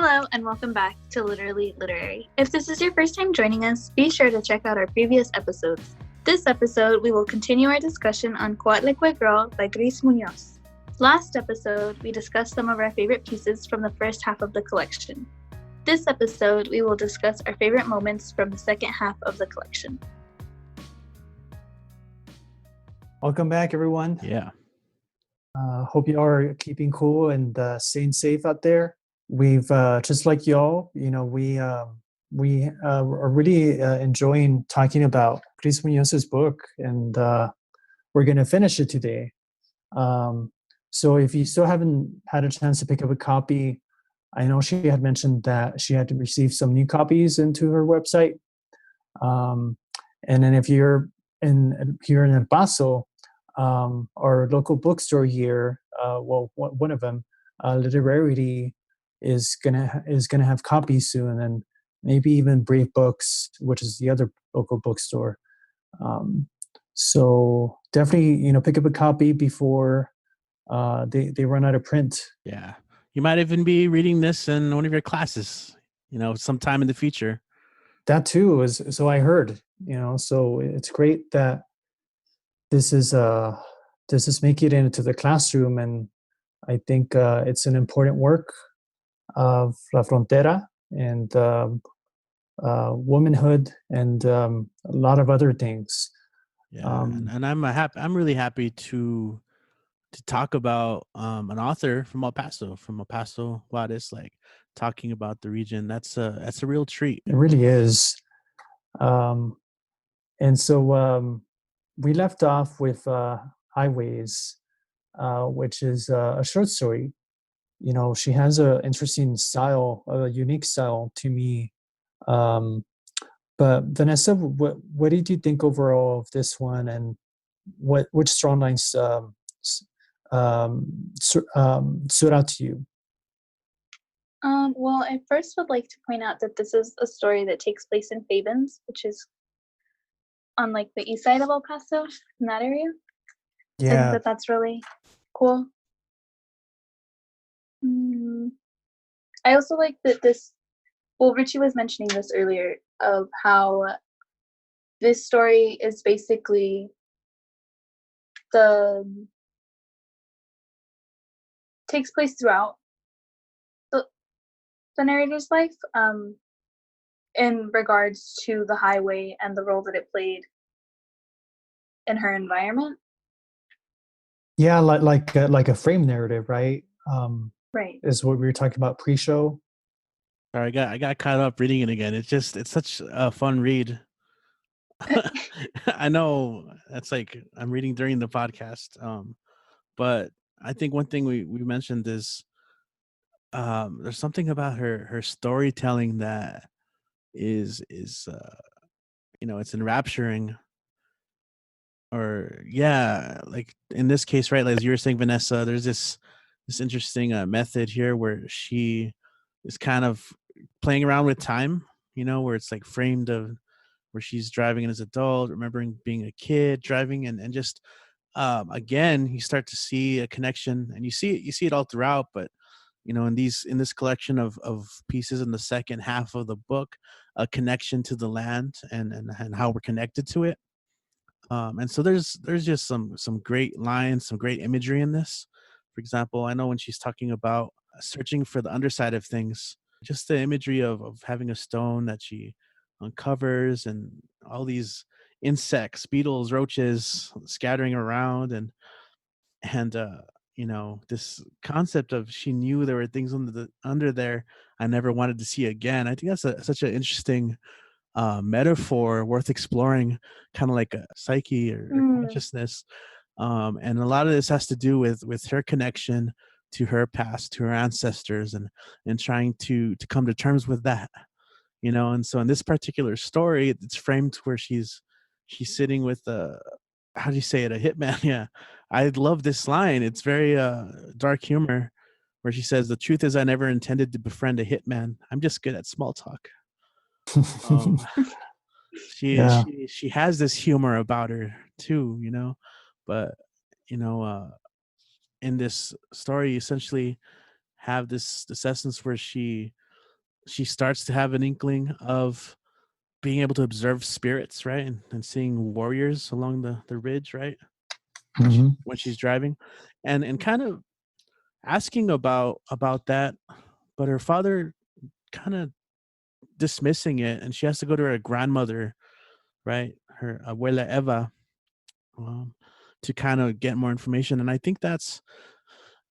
Hello and welcome back to Literally Literary. If this is your first time joining us, be sure to check out our previous episodes. This episode, we will continue our discussion on Coatlicue Girl by Gris Muñoz. Last episode, we discussed some of our favorite pieces from the first half of the collection. This episode, we will discuss our favorite moments from the second half of the collection. Welcome back, everyone. Yeah. Hope you are keeping cool and staying safe out there. We've just like y'all, we are really enjoying talking about Gris Muñoz's book, and we're going to finish it today. So if you still haven't had a chance to pick up a copy, I know she had mentioned that she had to receive some new copies into her website. And then if you're here in El Paso, our local bookstore here, one of them, Literary, is gonna have copies soon, and maybe even Brave Books, which is the other local bookstore. So definitely, pick up a copy before they run out of print. Yeah, you might even be reading this in one of your classes, sometime in the future. That too is so I heard. So it's great that this is making it into the classroom, and I think it's an important work of La Frontera and womanhood and a lot of other things. Yeah, and I'm really happy to talk about an author from El Paso, Juarez, like talking about the region. That's a real treat. It really is. And so we left off with Highways, which is a short story. She has an interesting style, a unique style to me. But Vanessa, what did you think overall of this one, and which storylines stood out to you? Well, I first would like to point out that this is a story that takes place in Fabens, which is on the east side of El Paso, in that area. Yeah. I think that's really cool. I also like that Richie was mentioning this earlier, of how this story is basically takes place throughout the narrator's life, in regards to the highway and the role that it played in her environment. Yeah, like a frame narrative, right? Right. Is what we were talking about pre-show. Sorry, I got caught up reading it again. It's such a fun read. I know that's I'm reading during the podcast, but I think one thing we mentioned is there's something about her storytelling that is it's enrapturing. Or like in this case, right, like as you were saying, Vanessa, there's this interesting method here where she is kind of playing around with time, where it's framed of where she's driving as an adult, remembering being a kid driving, and just again you start to see a connection, and you see it all throughout, but in this collection of pieces in the second half of the book, a connection to the land and how we're connected to it. And so there's just some great lines, some great imagery in this. For example, I know when she's talking about searching for the underside of things, just the imagery of having a stone that she uncovers, and all these insects, beetles, roaches scattering around, and this concept of she knew there were things under there I never wanted to see again. I think that's such an interesting metaphor worth exploring, kind of like a psyche or consciousness. And a lot of this has to do with her connection to her past, to her ancestors, and trying to come to terms with that, and so in this particular story, it's framed where she's sitting with how do you say it, a hitman. Yeah, I love this line. It's very dark humor, where she says, "The truth is I never intended to befriend a hitman. I'm just good at small talk." She has this humor about her too, but in this story, you essentially have this essence where she she starts to have an inkling of being able to observe spirits, right? And seeing warriors along the ridge, right? Mhm. When she's driving, and kind of asking about that, but her father kind of dismissing it, and she has to go to her grandmother, right? Her abuela Eva, um, to kind of get more information. And I think that's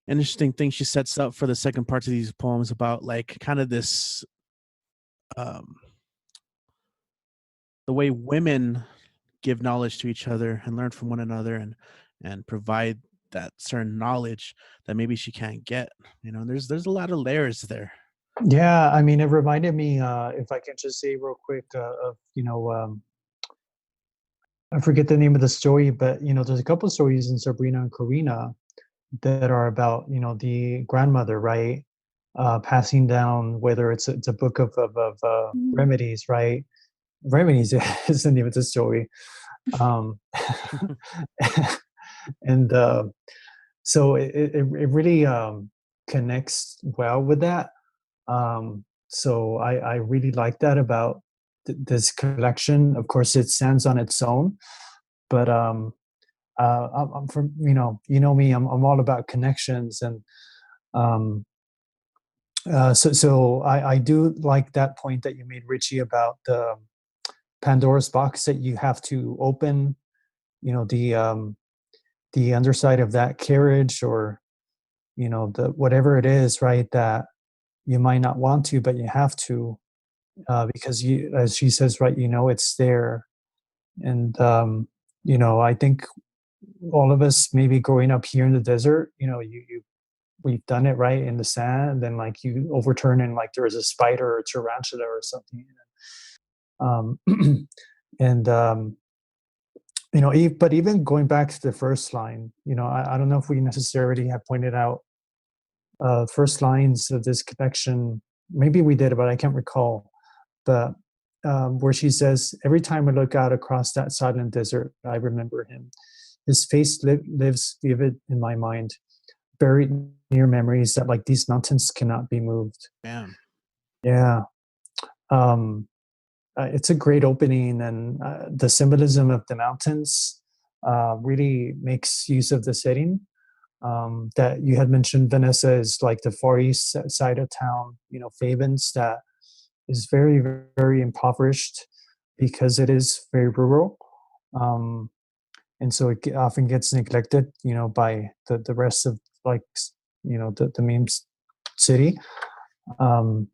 an interesting thing she sets up for the second part of these poems about like kind of this um, the way women give knowledge to each other and learn from one another and provide that certain knowledge that maybe she can't get. There's a lot of layers there. Yeah, I mean, it reminded me, if I can just say real quick, of I forget the name of the story, but there's a couple of stories in Sabrina and Karina that are about the grandmother, right? Passing down, whether it's a book of Mhm. remedies, right? Remedies is the name of the story. Um, and so it really connects well with that. So I really like that about this collection. Of course, it stands on its own, but I'm from me. I'm all about connections, and um, so I do like that point that you made, Richie, about the Pandora's box that you have to open. The underside of that carriage, or the whatever it is, right? That you might not want to, but you have to, because you, as she says, right? It's there, and I think all of us, maybe growing up here in the desert, we've done it, right, in the sand, and then like you overturn and like there is a spider or a tarantula or something. Um, and but even going back to the first line, I don't know if we necessarily have pointed out first lines of this connection. Maybe we did, but I can't recall. But where she says, "Every time I look out across that silent desert, I remember him. His face lives vivid in my mind, buried near memories that, like these mountains, cannot be moved." Bam. Yeah. Um, it's a great opening, and the symbolism of the mountains really makes use of the setting. That you had mentioned, Vanessa, is like the far east side of town, Favens, that is very, very impoverished because it is very rural. Um, and so it often gets neglected, by the rest of, like, the main city. Um,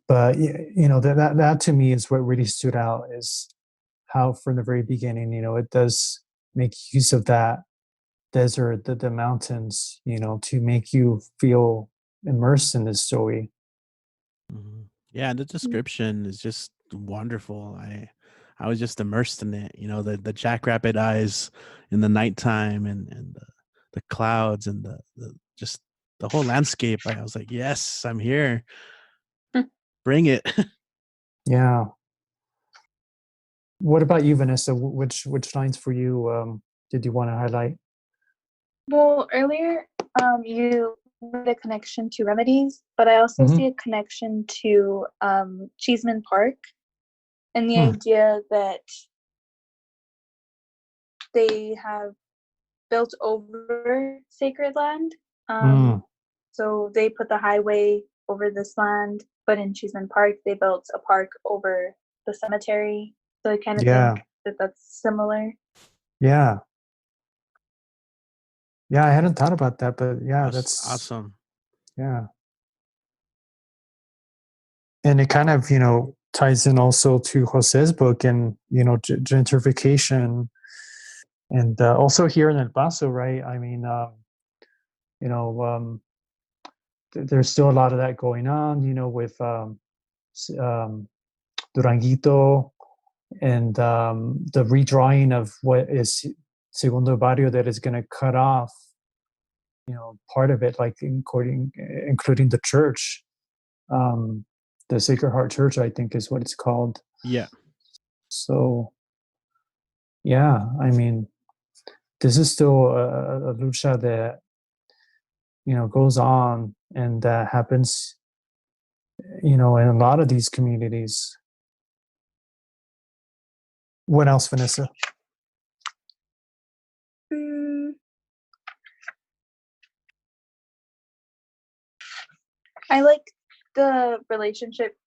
but that to me is what really stood out, is how from the very beginning, it does make use of that desert, the mountains, to make you feel immersed in this story. Yeah, the description is just wonderful. I was just immersed in it. The jackrabbit eyes in the nighttime, and the clouds, and the just the whole landscape. I was like, yes, I'm here. Bring it. Yeah. What about you, Vanessa? Which lines for you did you want to highlight? Well, earlier, you made a connection to remedies, but I also Hmm. see a connection to Cheeseman Park and the Hmm. idea that they have built over sacred land. Mm. So they put the highway over this land, but in Cheeseman Park, they built a park over the cemetery. So I kind of think Yeah. that that's similar. Yeah. Yeah. I hadn't thought about that, but yeah, That's that's, awesome. yeah. And it kind of, ties in also to Jose's book, and, gentrification. And also here in El Paso, right? I mean, you know, um, there's still a lot of that going on, with Duranguito, and the redrawing of what is Segundo Barrio, that is going to cut off, part of it, like including the church, um, the Sacred Heart Church, I think is what it's called. Yeah. So, yeah, I mean, this is still a lucha that, goes on, and that happens in a lot of these communities. What else, Vanessa? Mm, I like the relationship,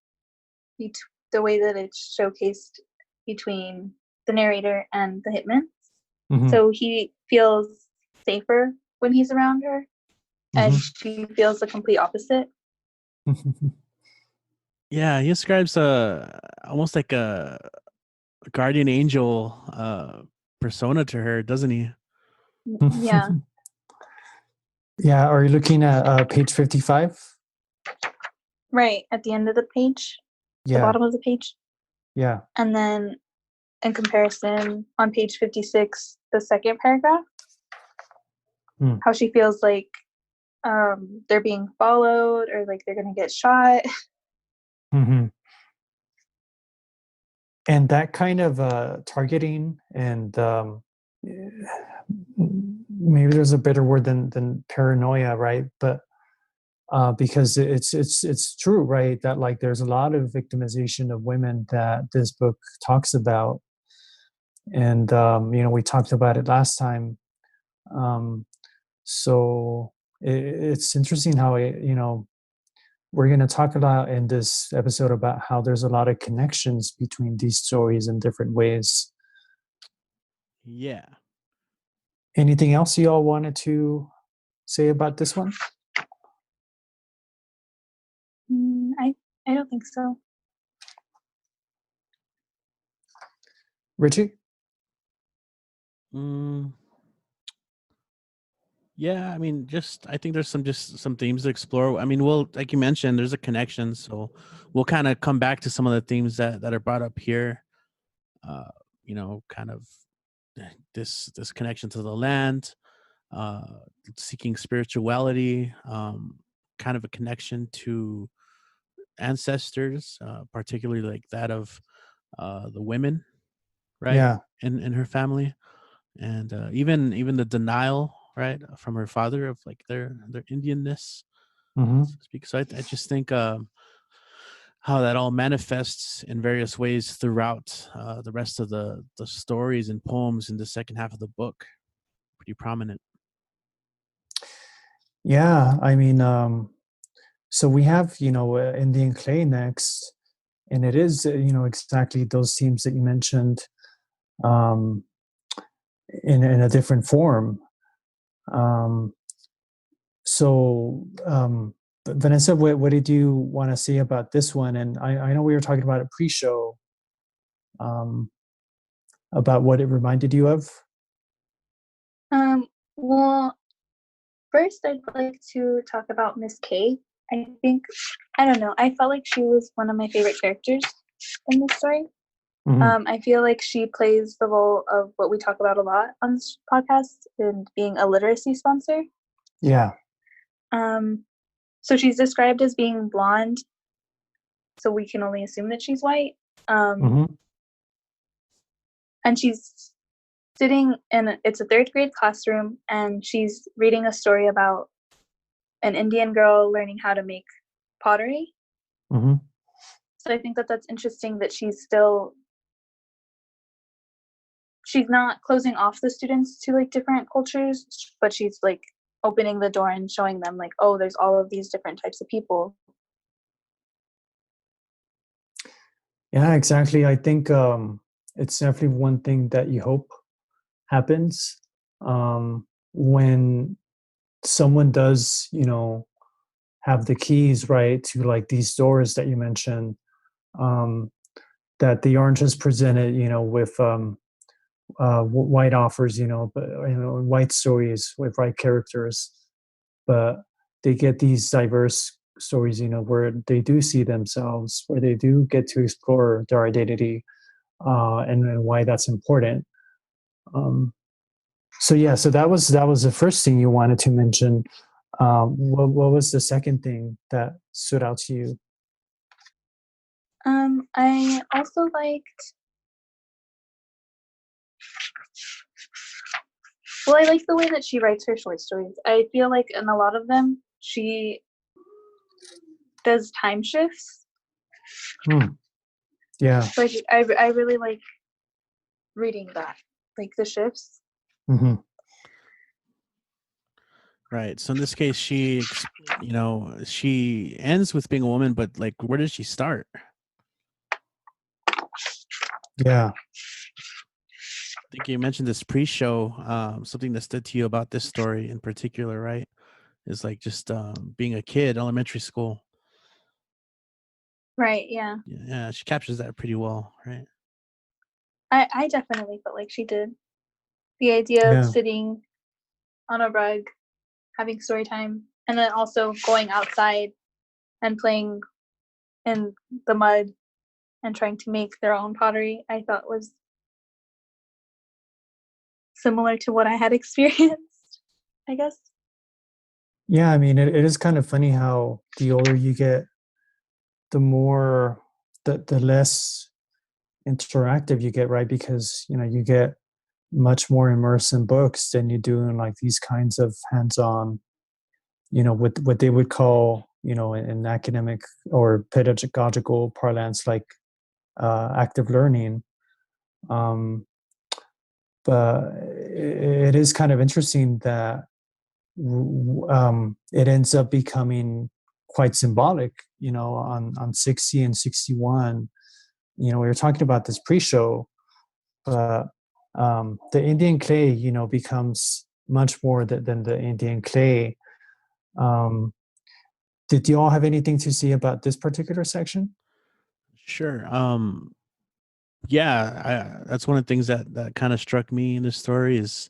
the way that it's showcased between the narrator and the hitman. Mm-hmm. So he feels safer when he's around her, and she feels the complete opposite. Yeah, he describes almost like a guardian angel persona to her, doesn't he? Yeah. Yeah, are you looking at page 55? Right at the end of the page, the Yeah, bottom of the page. yeah. And then in comparison on page 56, the second paragraph, how she feels like they're being followed or like they're gonna get shot. Mm-hmm. And that kind of targeting and maybe there's a better word than paranoia, right? But because it's true, right? That like there's a lot of victimization of women that this book talks about, and we talked about it last time. So it's interesting how we're going to talk about in this episode about how there's a lot of connections between these stories in different ways. Yeah. Anything else you all wanted to say about this one? I don't think so. Richie? Yeah, I mean, I think there's some themes to explore. I mean, like you mentioned, there's a connection, so we'll kind of come back to some of the themes that are brought up here. Kind of this connection to the land, uh, seeking spirituality, kind of a connection to ancestors, particularly like that of the women, right, Yeah. in her family, and even the denial, right, from her father of like their Indianness, Mm-hmm. so to speak. So I just think how that all manifests in various ways throughout the rest of the stories and poems in the second half of the book, pretty prominent. Yeah, I mean, so we have, Indian clay next, and it is, exactly those themes that you mentioned, um, in a different form. Um, so, Vanessa, what did you want to say about this one? And I know we were talking about a pre-show, um, about what it reminded you of. Well, first I'd like to talk about Miss K. I don't know, I felt like she was one of my favorite characters in this story. Mm-hmm. I feel like she plays the role of what we talk about a lot on this podcast, in being a literacy sponsor. Yeah. So she's described as being blonde, so we can only assume that she's white. Mm-hmm. And she's sitting it's a third grade classroom, and she's reading a story about an Indian girl learning how to make pottery. Mm-hmm. So I think that that's interesting that she's not closing off the students to like different cultures, but she's like opening the door and showing them like, oh, there's all of these different types of people. Yeah, exactly. I think it's definitely one thing that you hope happens when someone does, have the keys, right, to like these doors that you mentioned, that they aren't just presented, with white offers, but white stories with white characters, but they get these diverse stories, where they do see themselves, where they do get to explore their identity, and why that's important. So yeah, so that was the first thing you wanted to mention. What was the second thing that stood out to you? I also liked. Well, I like the way that she writes her short stories. I feel like in a lot of them, she does time shifts. Yeah. Like I really like reading that, like the shifts. Mm-hmm. Right. So in this case, she ends with being a woman, but like, where does she start? Yeah. I think you mentioned this pre-show. Something that stood to you about this story in particular, right? Is like just being a kid, elementary school. Right. Yeah. Yeah, she captures that pretty well, right? I definitely felt like she did. The idea of Yeah. sitting on a rug, having story time, and then also going outside and playing in the mud and trying to make their own pottery, I thought was similar to what I had experienced, I guess. Yeah. I mean, it is kind of funny how the older you get, the more, the less interactive you get, right? Because, you get much more immersed in books than you do in like these kinds of hands-on, what they would call, in academic or pedagogical parlance, like active learning. Um, but it is kind of interesting that it ends up becoming quite symbolic, on 60 and 61. We were talking about this pre-show, but the Indian clay, becomes much more than the Indian clay. Um, did you all have anything to say about this particular section? Sure. Yeah, that's one of the things that kind of struck me in this story is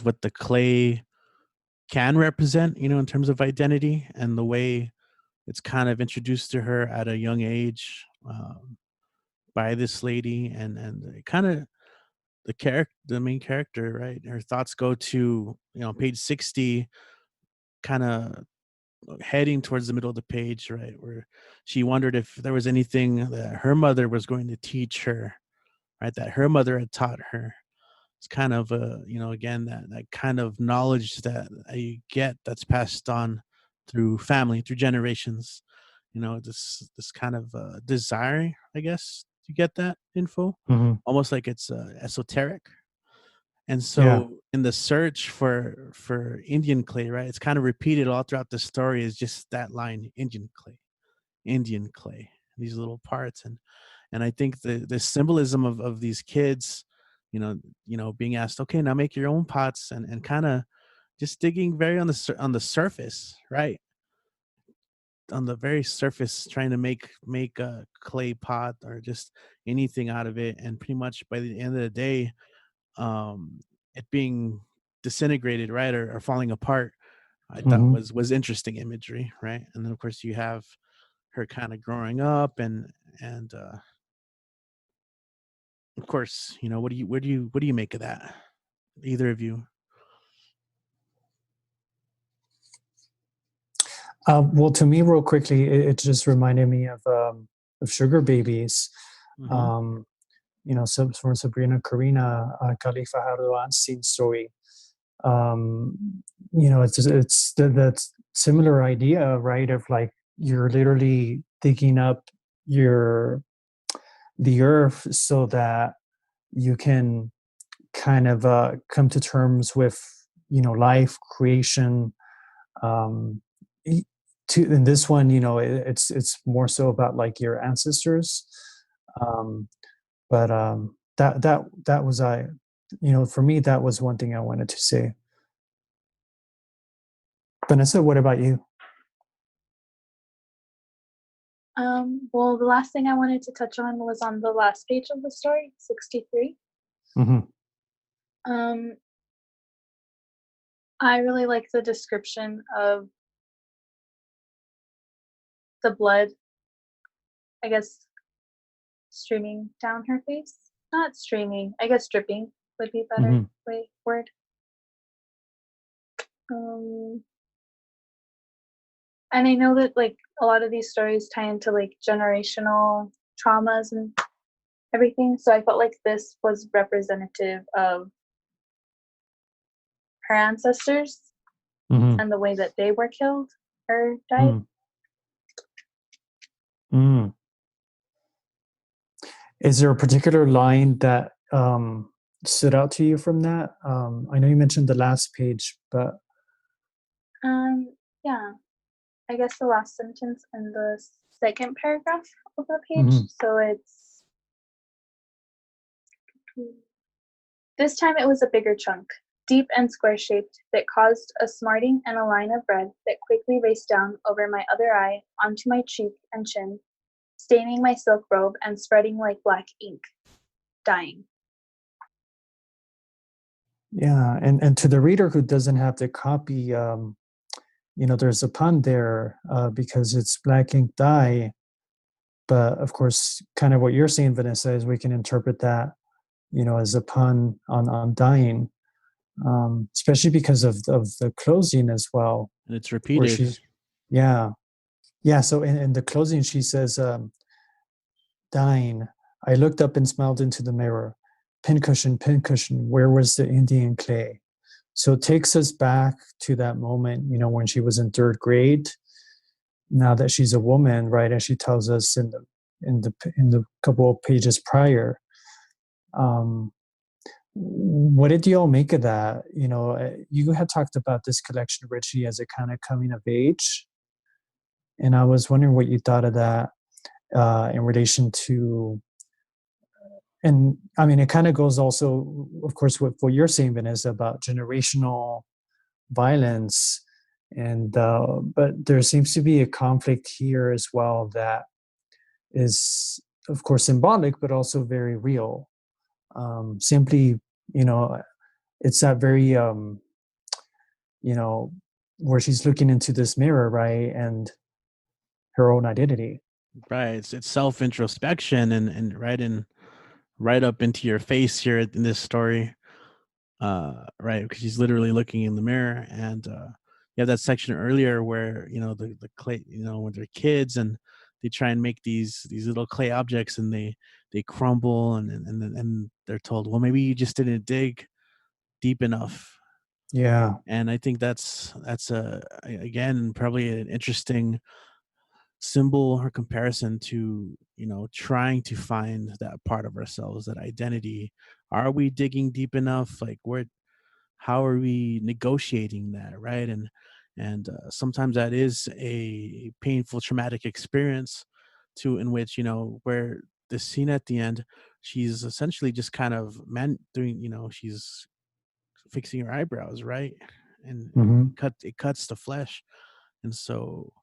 what the clay can represent, in terms of identity and the way it's kind of introduced to her at a young age by this lady, and it kind of the main character, right? Her thoughts go to page 60, kind of heading towards the middle of the page, right, where she wondered if there was anything that her mother was going to teach her, right, that her mother had taught her. It's kind of again, that kind of knowledge that you get that's passed on through family, through generations. This kind of desire, I guess, to get that info, Hmm. almost like it's esoteric. And Yeah. so in the search for Indian clay, right, it's kind of repeated all throughout the story, is just that line, Indian clay, these little parts. And I think the symbolism of these kids, being asked, okay, now make your own pots, and kind of just digging very on the surface, right, on the very surface, trying to make a clay pot or just anything out of it, and pretty much by the end of the day, um it being disintegrated, right, or falling apart. I thought Hmm. was interesting imagery, right? And then of course you have her kind of growing up, and of course, what do you make of that, either of you? Well, to me, real quickly, it just reminded me of Sugar Babies. Hmm. Um, from Sabrina Karina Khalifa Hardoan's story. Um, it's that similar idea, right? Of like you're literally digging up your the earth so that you can kind of come to terms with life creation. um, e- in this one, it's more so about like your ancestors. um, but that was for me, that was one thing I wanted to say. Vanessa, what about you? Well, the last thing I wanted to touch on was on the last page of the story, 63. Hmm. Um, I really like the description of the blood, I guess, streaming down her face. Not streaming, I guess dripping would be a better Hmm. word. Um, and I know that like a lot of these stories tie into like generational traumas and everything. So I felt like this was representative of her ancestors Hmm. and the way that they were killed or died. Hmm. Mm. Is there a particular line that stood out to you from that? I know you mentioned the last page, but Yeah, I guess the last sentence in the second paragraph of the page. mhm. So it's this time it was a bigger chunk, deep and square-shaped, that caused a smarting and a line of red that quickly raced down over my other eye onto my cheek and chin, staining my silk robe and spreading like black ink. Dying. Yeah, and to the reader who doesn't have the copy, there's a pun there because it's black ink dye. But of course, kind of what you're saying, Vanessa, is we can interpret that, as a pun on dying, especially because of the closing as well, And it's where repeated. she's, yeah, yeah. So in the closing, she says, dying. I looked up and smiled into the mirror. Pincushion, pincushion, where was the Indian clay? So it takes us back to that moment, when she was in third grade. Now that she's a woman, right, as she tells us in the couple of pages prior. Um, what did you all make of that? You had talked about this collection, Richie, as a kind of coming of age, and I was wondering what you thought of that in relation to. And I mean, it kind of goes also, of course, with what you're saying, Vanessa, about generational violence. And but there seems to be a conflict here as well that is, of course, symbolic, but also very real. Simply, it's that very, you know, where she's looking into this mirror, right, and her own identity. Right. It's self introspection and right up into your face here in this story. Right, because she's literally looking in the mirror, and you have that section earlier where the clay, when they're kids and they try and make these little clay objects, and they crumble, and they're told, well, maybe you just didn't dig deep enough. Yeah. And I think that's again probably an interesting symbol or comparison to trying to find that part of ourselves, that identity. Are we digging deep enough? Like, where, how are we negotiating that, right? And sometimes that is a painful traumatic experience, to in which where the scene at the end, she's essentially just kind of man doing, she's fixing her eyebrows, right? And Hmm. it cuts the flesh. And so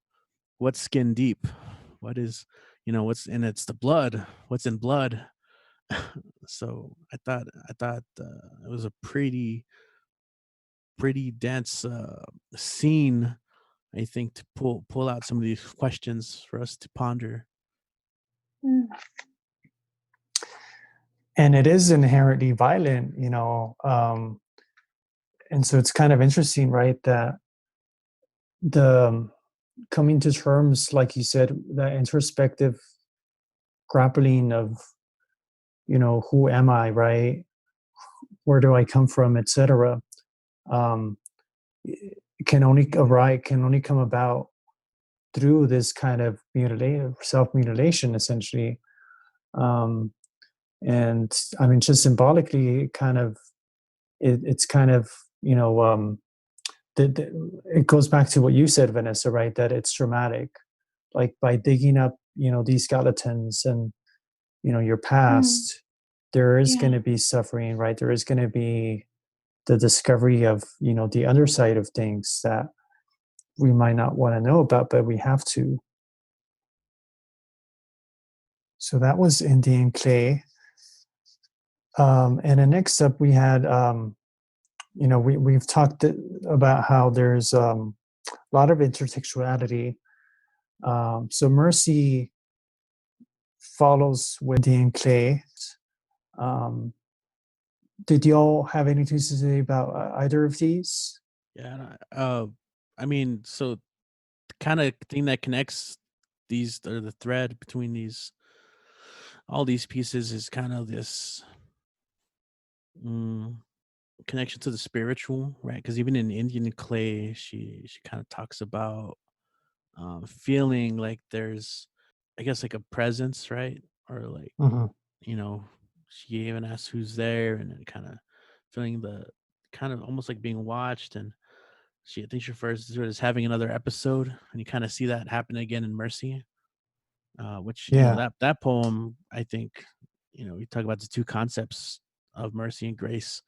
what's skin deep? What is, what's, and it's the blood, what's in blood. So I thought it was a pretty dense scene, I think, to pull out some of these questions for us to ponder. Mm. And it is inherently violent, and so it's kind of interesting, right, that the coming to terms, like you said, that introspective grappling of, who am I, right? Where do I come from, etc. Um, it can only come about through this kind of self mutilation, essentially. Um, and I mean, just symbolically, it's kind of, you know, it goes back to what you said, Vanessa, right? That it's dramatic, like by digging up, these skeletons and your Mm. past, there is going Yeah. to be suffering, right? There is going to be the discovery of the underside of things that we might not want to know about, but we have to. So that was Indian clay. And then next up we had we've talked about how there's a lot of intertextuality. So Mercy follows with Indian clay. um, did y'all have anything to say about either of these? Yeah, and I mean, so the kind of thing that connects these, or the thread between these, all these pieces, is kind of this mm, connection to the spiritual, right? Because even in Indian clay, she kind of talks about feeling like there's I guess like a presence, right? Or like, Hmm. you know, she even asks who's there, and then kind of feeling the kind of almost like being watched. And I think she refers to it as having another episode, and you kind of see that happen again in Mercy, which Yeah. that poem, I think, we talk about the two concepts of mercy and grace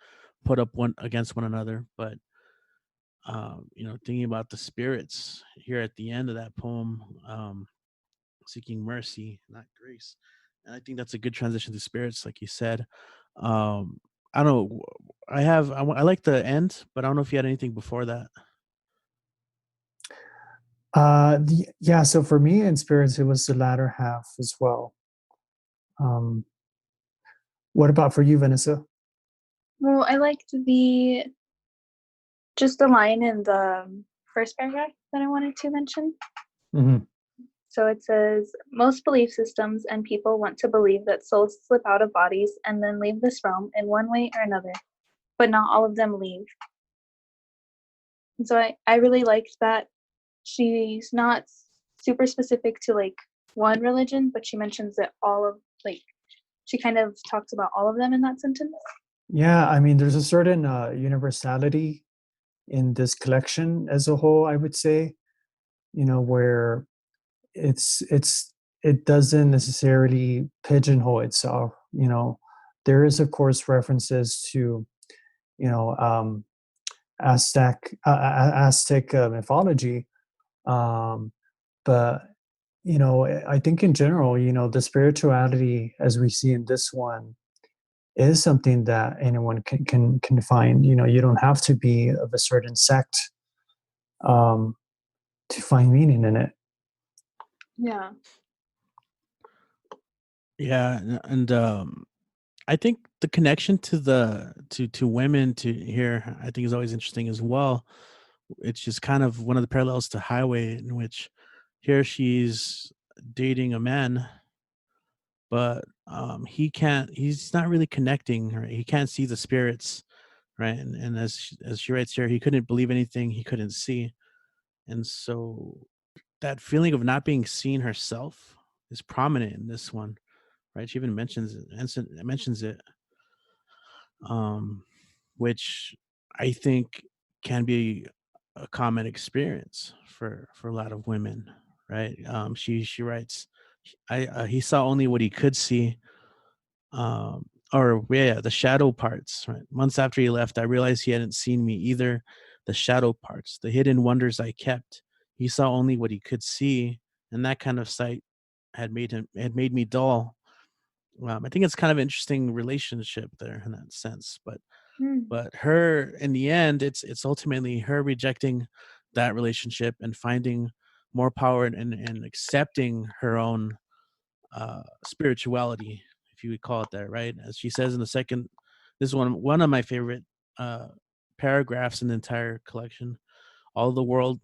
put up one against one another, but thinking about the spirits here at the end of that poem, seeking mercy, not grace. And I think that's a good transition to spirits, like you said. Um, I don't know. I like the end, but I don't know if you had anything before that. Yeah. So for me in spirits, it was the latter half as well. Um, what about for you, Vanessa? Well, I liked just the line in the first paragraph that I wanted to mention. Hmm. So it says, most belief systems and people want to believe that souls slip out of bodies and then leave this realm in one way or another, but not all of them leave. And so I really liked that she's not super specific to like one religion, but she mentions that all of like she kind of talks about all of them in that sentence. Yeah, I mean, there's a certain universality in this collection as a whole, I would say, where it's it doesn't necessarily pigeonhole itself. There is of course references to you know um, Aztec mythology, um, but I think in general, the spirituality as we see in this one is something that anyone can find. You don't have to be of a certain sect um, to find meaning in it. Yeah. Yeah, and I think the connection to to women to here, I think, is always interesting as well. It's just kind of one of the parallels to Highway, in which here she's dating a man, but he's not really connecting, right? He can't see the spirits, right? And as she writes here, he couldn't believe anything he couldn't see. And so that feeling of not being seen herself is prominent in this one, right? She even mentions it, um, which I think can be a common experience for a lot of women, right? She writes, he saw only what he could see, or yeah, the shadow parts. Right, months after he left, I realized he hadn't seen me either. The shadow parts, the hidden wonders I kept. He saw only what he could see, and that kind of sight had made me dull. I think it's kind of an interesting relationship there in that sense, Mm. but her in the end, it's ultimately her rejecting that relationship and finding more power and accepting her own spirituality, if you would call it that, right? As she says in the second, this is one of my favorite uh paragraphs in the entire collection. All the world,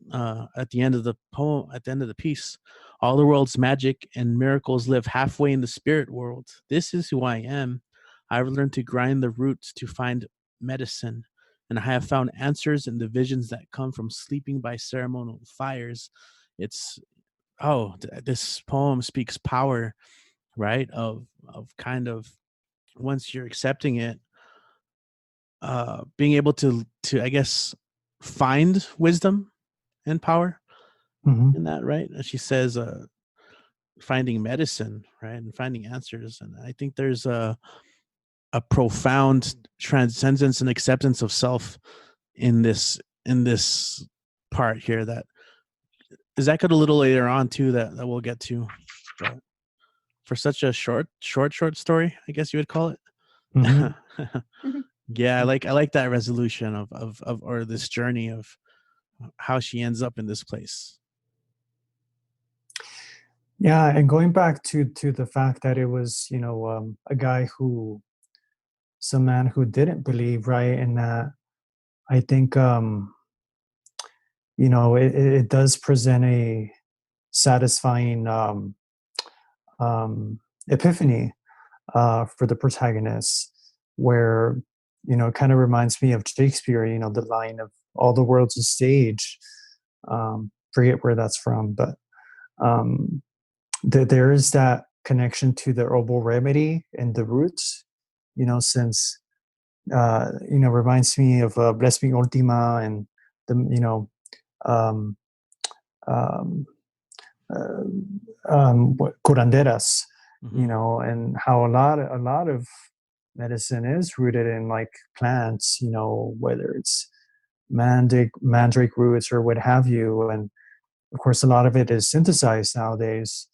at the end of the poem, at the end of the piece, all the world's magic and miracles live halfway in the spirit world. This is who I am. I've learned to grind the roots to find medicine, and I have found answers in the visions that come from sleeping by ceremonial fires. It's this poem speaks power, right? Of kind of, once you're accepting it, being able to I guess find wisdom and power Hmm. in that, right? As she says, finding medicine, right, and finding answers. And I think there's a profound transcendence and acceptance of self in this part here that is echoed a little later on too, that we'll get to. But for such a short story, I guess you would call Hmm. it. Yeah, I like that resolution of or this journey of how she ends up in this place. Yeah, and going back to the fact that it was a guy some man who didn't believe, right, and that I think it does present a satisfying um, epiphany for the protagonist, where it kind of reminds me of Shakespeare. The line of "all the world's a stage." Forget where that's from, but um, there is that connection to the herbal remedy and the roots, since reminds me of Bless Me Ultima and the um, um, uh, curanderas, Mm-hmm. and how a lot of medicine is rooted in like plants, whether it's mandrake roots or what have you, and of course a lot of it is synthesized nowadays.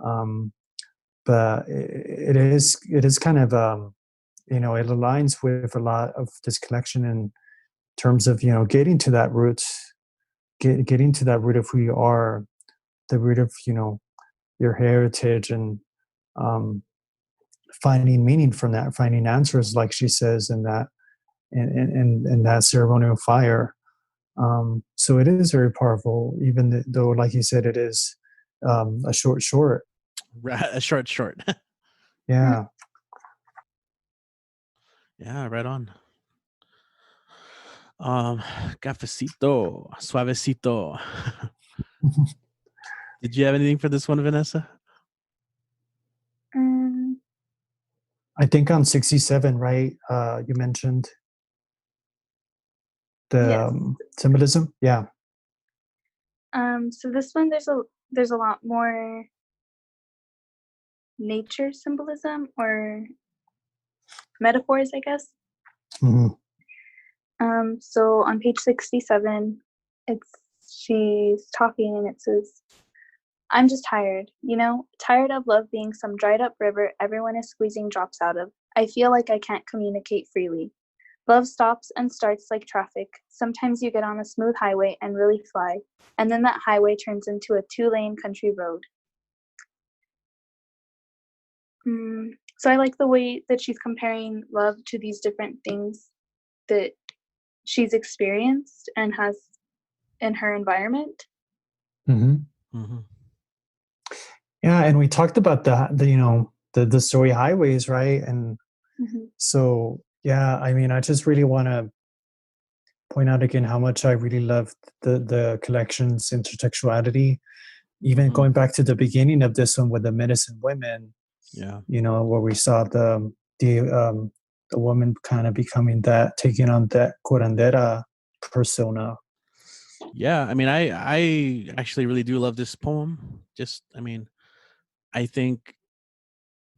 Um, but it is kind of it aligns with a lot of this collection in terms of getting to that root, getting to that root of who you are, the root of your heritage, and um, finding meaning from that, finding answers, like she says in that in that ceremonial fire. So it is very powerful, even though, like you said, it is a short. A short. Yeah. Yeah, right on. Um, Cafecito, suavecito. Did you have anything for this one, Vanessa? Um, I think on 67, right? You mentioned the yes. symbolism. Yeah. So this one, there's a lot more nature symbolism or metaphors, I guess. Mhm. So on page 67, she's talking and it says, "I'm just tired, tired of love being some dried up river everyone is squeezing drops out of. I feel like I can't communicate freely. Love stops and starts like traffic. Sometimes you get on a smooth highway and really fly, and then that highway turns into a 2-lane country road." So I like the way that she's comparing love to these different things that she's experienced and has in her environment. Mhm. Mm-hmm. Yeah, and we talked about the story highways, right? And Mhm. so, yeah, I mean, I just really want to point out again how much I really loved the collection's intertextuality. Even Mm-hmm. going back to the beginning of this one with the medicine women, Yeah. where we saw the woman kind of becoming that, taking on that curandera persona. Yeah. I mean, I actually really do love this poem. I think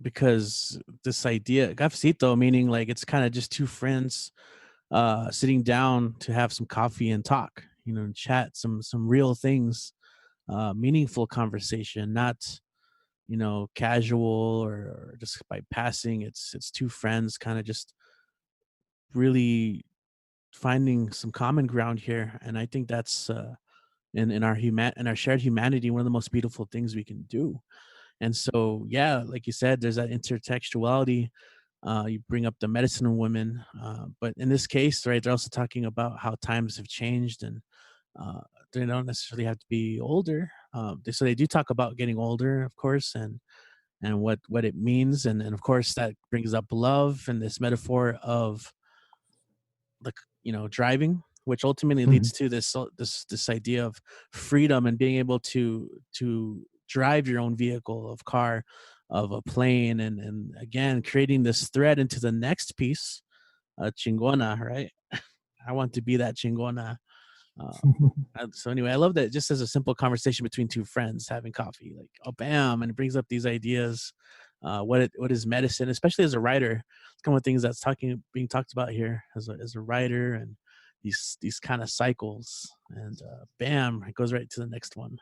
because this idea, cafecito, meaning like it's kind of just two friends sitting down to have some coffee and talk, and chat some real things, meaningful conversation, not casual or just by passing. It's two friends kind of just really finding some common ground here, and I think that's in our shared humanity one of the most beautiful things we can do. And so, yeah, like you said, there's that intertextuality. You bring up the medicine women, but in this case, right, they're also talking about how times have changed, and uh, they don't necessarily have to be older. So they do talk about getting older, of course, and what it means, and of course that brings up love and this metaphor of like driving, which ultimately Mhm. leads to this idea of freedom and being able to drive your own vehicle, of car, of a plane, and again creating this thread into the next piece, chingona, right? I want to be that chingona. uh, so anyway, I love that just as a simple conversation between two friends having coffee, like, oh bam, and it brings up these ideas. What is medicine, especially as a writer? It's kind of things that's being talked about here as a writer, and these kind of cycles, and bam, it goes right to the next one.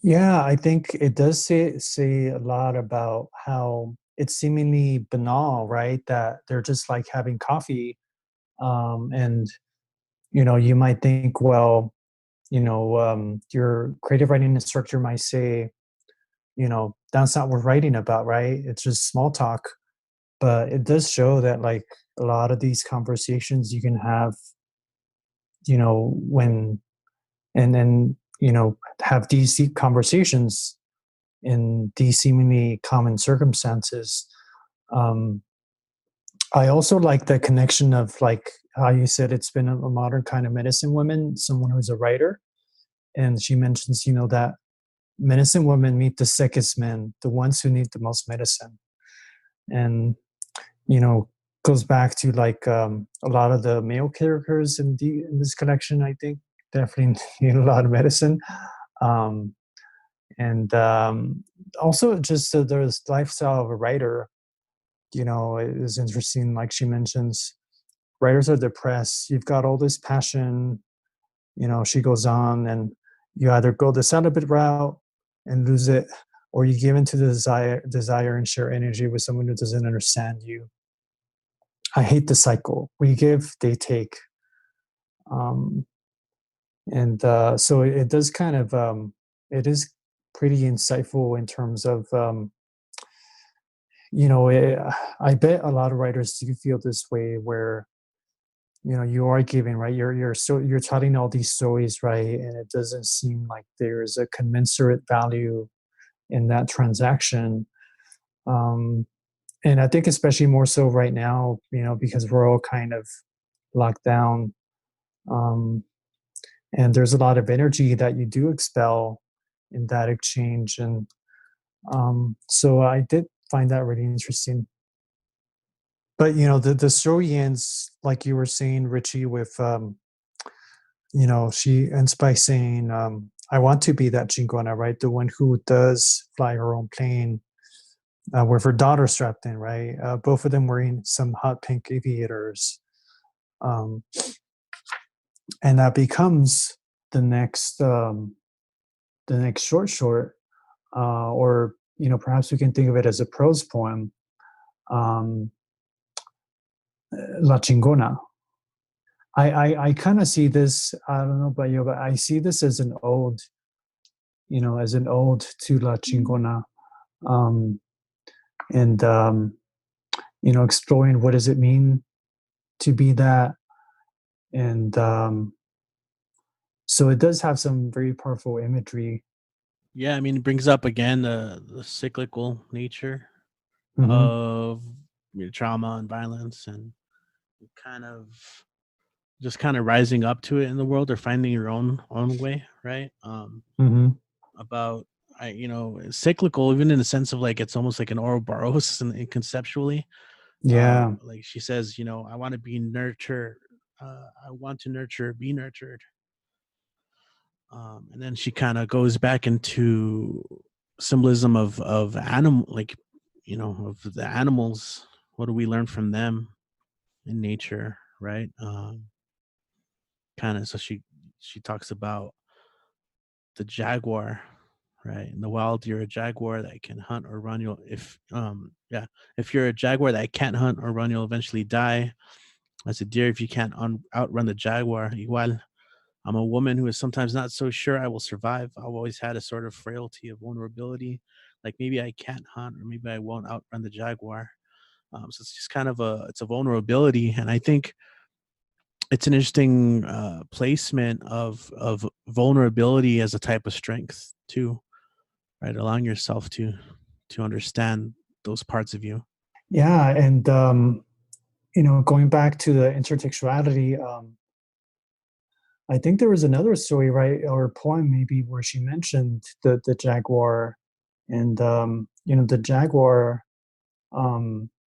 Yeah, I think it does say a lot about how it's seemingly banal, right? That they're just like having coffee, and you might think, well, your creative writing instructor might say, that's not worth writing about, right? It's just small talk. But it does show that like a lot of these conversations you can have, when and then have these deep conversations in these seemingly common circumstances. Um, I also like the connection of like how you said it's been a modern kind of medicine woman, someone who's a writer, and she mentions that medicine women meet the sickest men, the ones who need the most medicine. And, goes back to like a lot of the male characters in this collection, I think, definitely need a lot of medicine. Um, and also just the lifestyle of a writer, is interesting. Like she mentions, writers are depressed. You've got all this passion, she goes on, and you either go the celibate route and lose it, or you give into the desire and share energy with someone who doesn't understand you. I hate the cycle. We give, they take. Um, and so it does kind of, it is pretty insightful in terms of, I bet a lot of writers do feel this way where, you are giving, right? You're telling all these stories, right? And it doesn't seem like there's a commensurate value in that transaction. Um, and I think especially more so right now, because we're all kind of locked down. Um, and there's a lot of energy that you do expel in that exchange. And so I did find that really interesting. But the story ends like you were saying, Richie, with she ends by saying, I want to be that chingona, right? The one who does fly her own plane, with her daughter strapped in, right? Both of them wearing some hot pink aviators. Um, and that becomes the next short, or perhaps we can think of it as a prose poem, um, La Chingona. I kind of see this, I don't know about you, but I see this as an ode, to La Chingona, and exploring what does it mean to be that. And so it does have some very powerful imagery. Yeah, I mean, it brings up again the cyclical nature Mm-hmm. of trauma and violence, and kind of just kind of rising up to it in the world, or finding your own way, right? Mm-hmm. About cyclical, even in the sense of like it's almost like an Ouroboros, and conceptually, Yeah. like she says, I want to be nurtured, I want to nurture, be nurtured. And then she kind of goes back into symbolism of animal, like of the animals. What do we learn from them in nature, right? Kind of, so she talks about the jaguar, right? In the wild, you're a jaguar that can hunt or run. If you're a jaguar that can't hunt or run, you'll eventually die. As a deer, if you can't outrun the jaguar, igual. I'm a woman who is sometimes not so sure I will survive. I've always had a sort of frailty of vulnerability. Like maybe I can't hunt, or maybe I won't outrun the jaguar. So it's just kind of it's a vulnerability, and I think it's an interesting placement of vulnerability as a type of strength too, right? Allowing yourself to understand those parts of you. Yeah. And going back to the intertextuality, I think there was another story, right, or poem maybe, where she mentioned the jaguar. And the jaguar,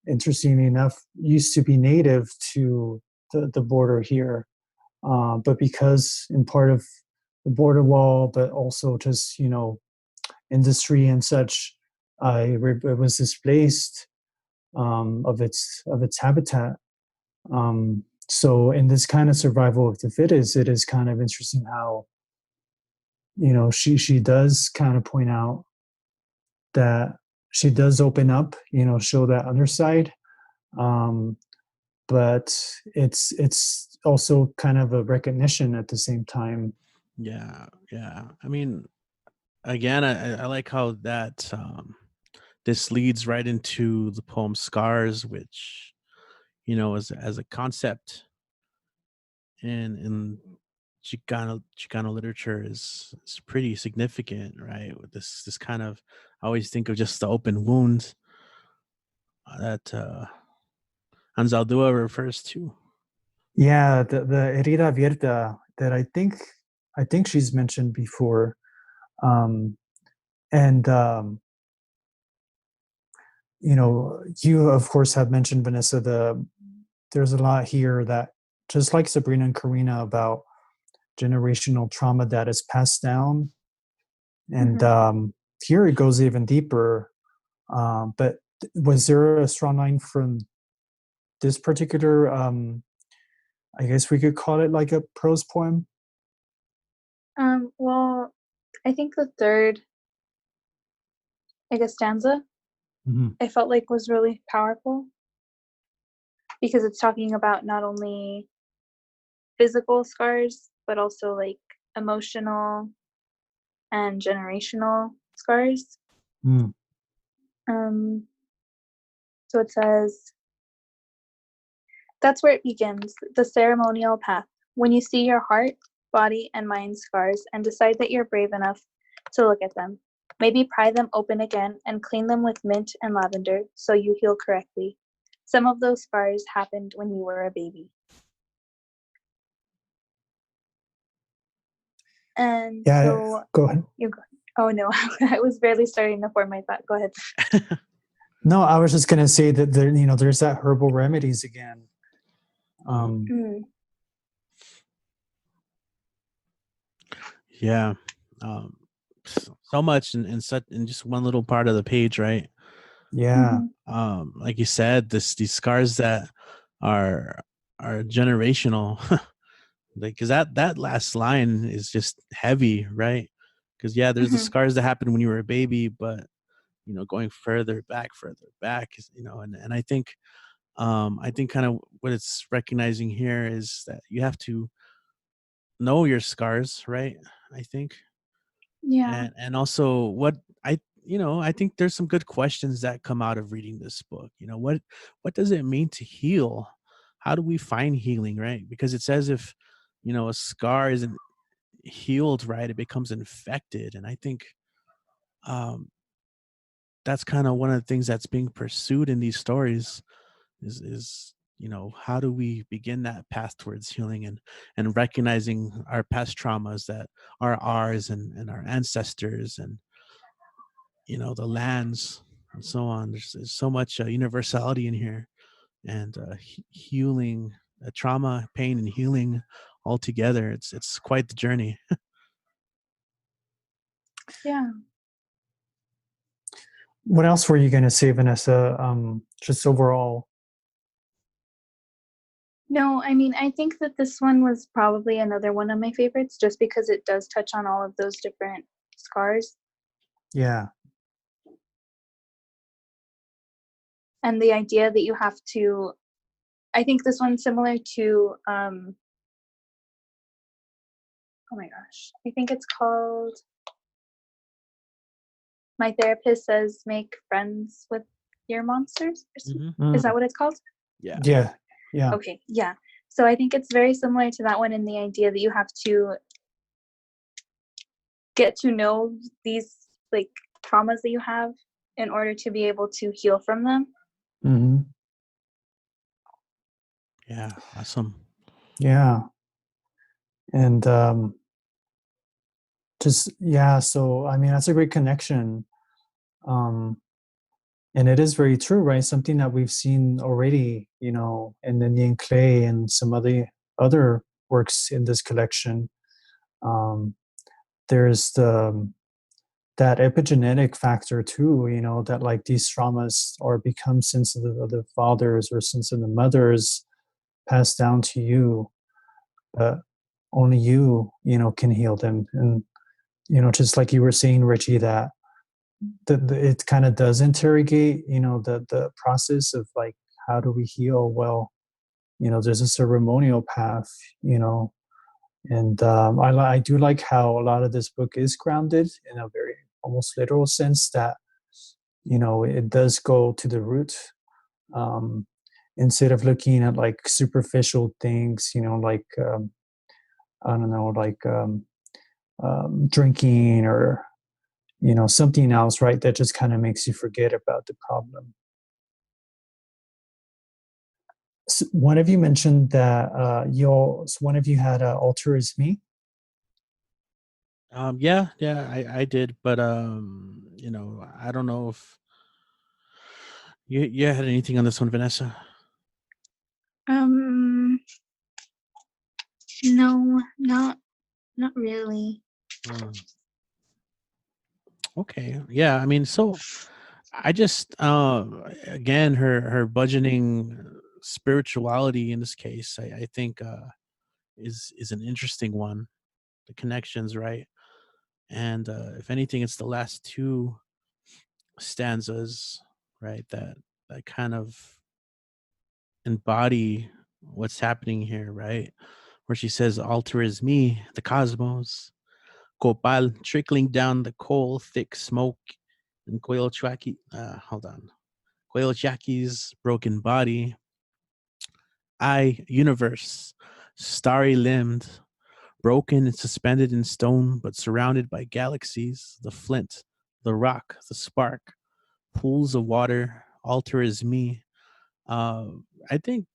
interestingly enough, used to be native to the border here, but because in part of the border wall, but also just industry and such, it was displaced, of its habitat. So in this kind of survival of the fittest, it is kind of interesting how she does kind of point out that she does open up, show that underside, um, but it's also kind of a recognition at the same time. Yeah. I mean, again, I like how that this leads right into the poem "Scars," which as a concept in Chicano literature is pretty significant, right? With this kind of, I always think of just the open wound that Anzaldúa refers to. Yeah, the herida abierta that I think she's mentioned before. Um, And you of course have mentioned, Vanessa, there's a lot here that, just like Sabrina and Karina, about generational trauma that is passed down. And here it goes even deeper. But was there a strong line from this particular, I guess we could call it like a prose poem? Well, I think the third, stanza, I felt like was really powerful because it's talking about not only physical scars, but also like emotional and generational scars. So it says, that's where it begins, the ceremonial path. When you see your heart, body, and mind scars and decide that you're brave enough to look at them, maybe pry them open again and clean them with mint and lavender so you heal correctly. Some of those scars happened when you were a baby. And Yeah, so go ahead. you go. Oh no, I was barely starting to form my thought. Go ahead. No, I was just gonna say that there's that herbal remedies again. Yeah, so much in just one little part of the page, right? Yeah. Like you said, these scars that are generational. Like, because that last line is just heavy, right? Because there's the scars that happened when you were a baby, but going further back, and I think kind of what it's recognizing here is that you have to know your scars, right? I think. Yeah. And also what I think there's some good questions that come out of reading this book. What does it mean to heal? How do we find healing, right? Because it says if a scar isn't healed right, it becomes infected. And I think that's kind of one of the things that's being pursued in these stories is how do we begin that path towards healing and recognizing our past traumas that are ours and our ancestors and the lands and so on. There's so much universality in here, and healing, trauma, pain, and healing all together. It's quite the journey. Yeah. What else were you gonna say, Vanessa? Just overall. No, I mean, I think that this one was probably another one of my favorites just because it does touch on all of those different scars. Yeah. And the idea that you have to, I think this one's similar to, oh my gosh, I think it's called, my therapist says, make friends with your monsters. Is that what it's called? Yeah. Yeah. Yeah. Okay. Yeah. So I think it's very similar to that one in the idea that you have to get to know these like traumas that you have in order to be able to heal from them. Yeah. Awesome. Yeah. And so I mean, that's a great connection. And it is very true, right? Something that we've seen already, in the Indian Clay and some other works in this collection. There's that epigenetic factor too, that like these traumas or become sins of the fathers or sins of the mothers passed down to you, but only you can heal them. And just like you were saying, Richie, that it kind of does interrogate the process of like, how do we heal? Well, there's a ceremonial path, and I do like how a lot of this book is grounded in a very almost literal sense, that it does go to the root, instead of looking at like superficial things, like I don't know, like drinking or something else, right, that just kind of makes you forget about the problem. So one of you mentioned that one of you had alter is me. Yeah, I did, but I don't know if you had anything on this one, Vanessa. Um, no, not really. Hmm. Okay, yeah, I mean, so I just again her budgeting spirituality in this case, I think is an interesting one. The connections, right? And if anything, it's the last two stanzas, right? That kind of embody what's happening here, right? Where she says, "Altar is me, the cosmos, copal trickling down the coal, thick smoke, and hold on, Coyolchaqui's broken body, I, universe, starry limbed, broken and suspended in stone, but surrounded by galaxies, the flint, the rock, the spark, pools of water, altar is me." Uh, I think,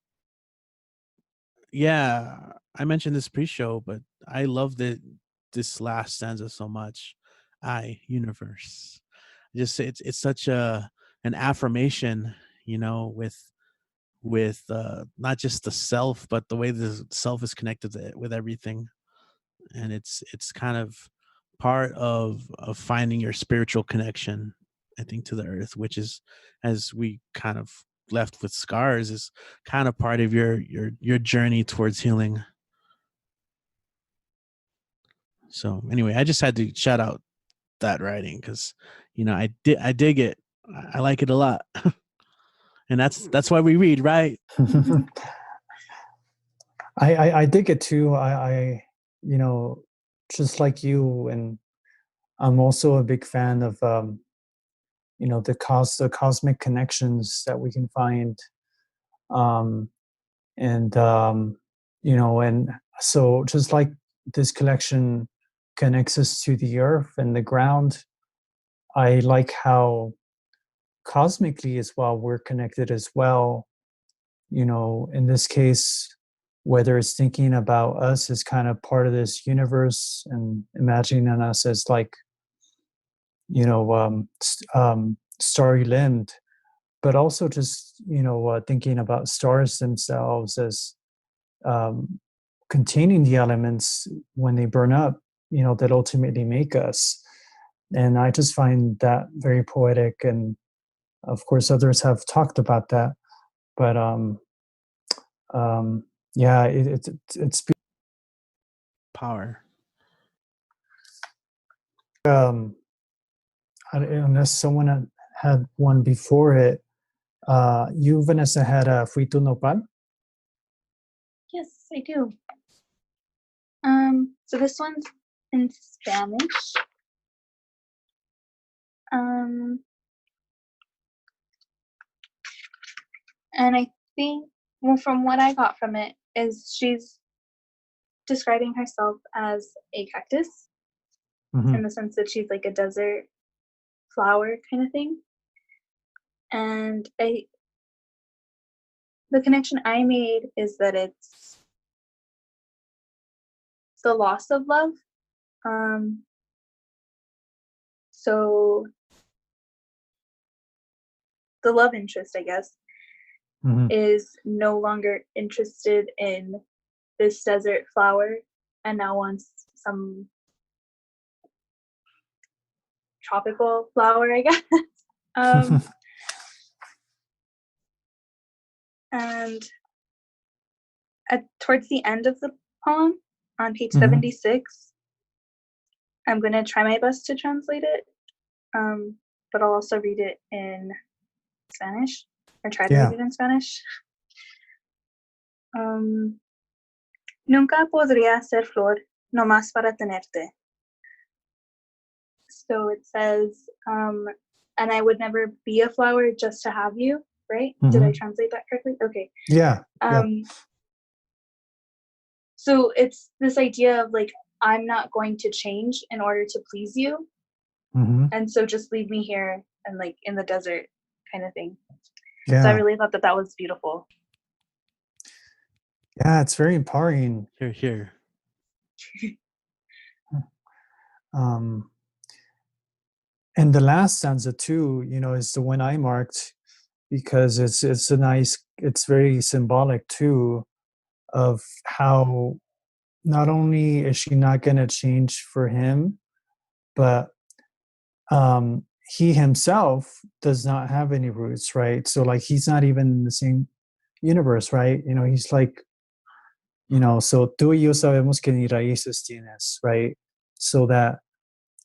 yeah, I mentioned this pre-show, but I love this last stanza so much. I, universe. Just it's such an affirmation, with not just the self, but the way the self is connected with everything, and it's kind of part of finding your spiritual connection, I think, to the earth, which is, as we kind of left with scars, is kind of part of your journey towards healing. So anyway, I just had to shout out that writing because I dig it. I like it a lot. And that's why we read, right? I dig it too. You know, just like you, and I'm also a big fan of the cosmic connections that we can find, um, and and so just like this collection connects us to the earth and the ground, I like how cosmically as well we're connected as well. In this case, whether it's thinking about us as kind of part of this universe and imagining us as like, starry limbed, but also just, thinking about stars themselves as um, containing the elements when they burn up, that ultimately make us. And I just find that very poetic. And of course, others have talked about that. But um, yeah, it's Power. um, unless someone had one before it. You, Vanessa, had a frito nopal. Yes, I do. So this one's in Spanish. Um, and I think, well, from what I got from it, is she's describing herself as a cactus in the sense that she's like a desert flower kind of thing. And the connection I made is that it's the loss of love. So the love interest, I guess, is no longer interested in this desert flower and now wants some tropical flower, I guess. And towards the end of the poem, on page 76, I'm going to try my best to translate it, but I'll also read it in Spanish, or try to read it in Spanish. Nunca podría ser flor, nomás para tenerte. So it says, and I would never be a flower just to have you, right? Did I translate that correctly? Okay. Yeah. So it's this idea of like, I'm not going to change in order to please you. And so just leave me here and like in the desert kind of thing. Yeah. So I really thought that was beautiful. Yeah, it's very empowering. Here. Um, and the last stanza too, is the one I marked because it's very symbolic too of how not only is she not going to change for him, but he himself does not have any roots, right? So like he's not even in the same universe, right? He's like, so tú y yo sabemos que ni raíces tienes, right? So that,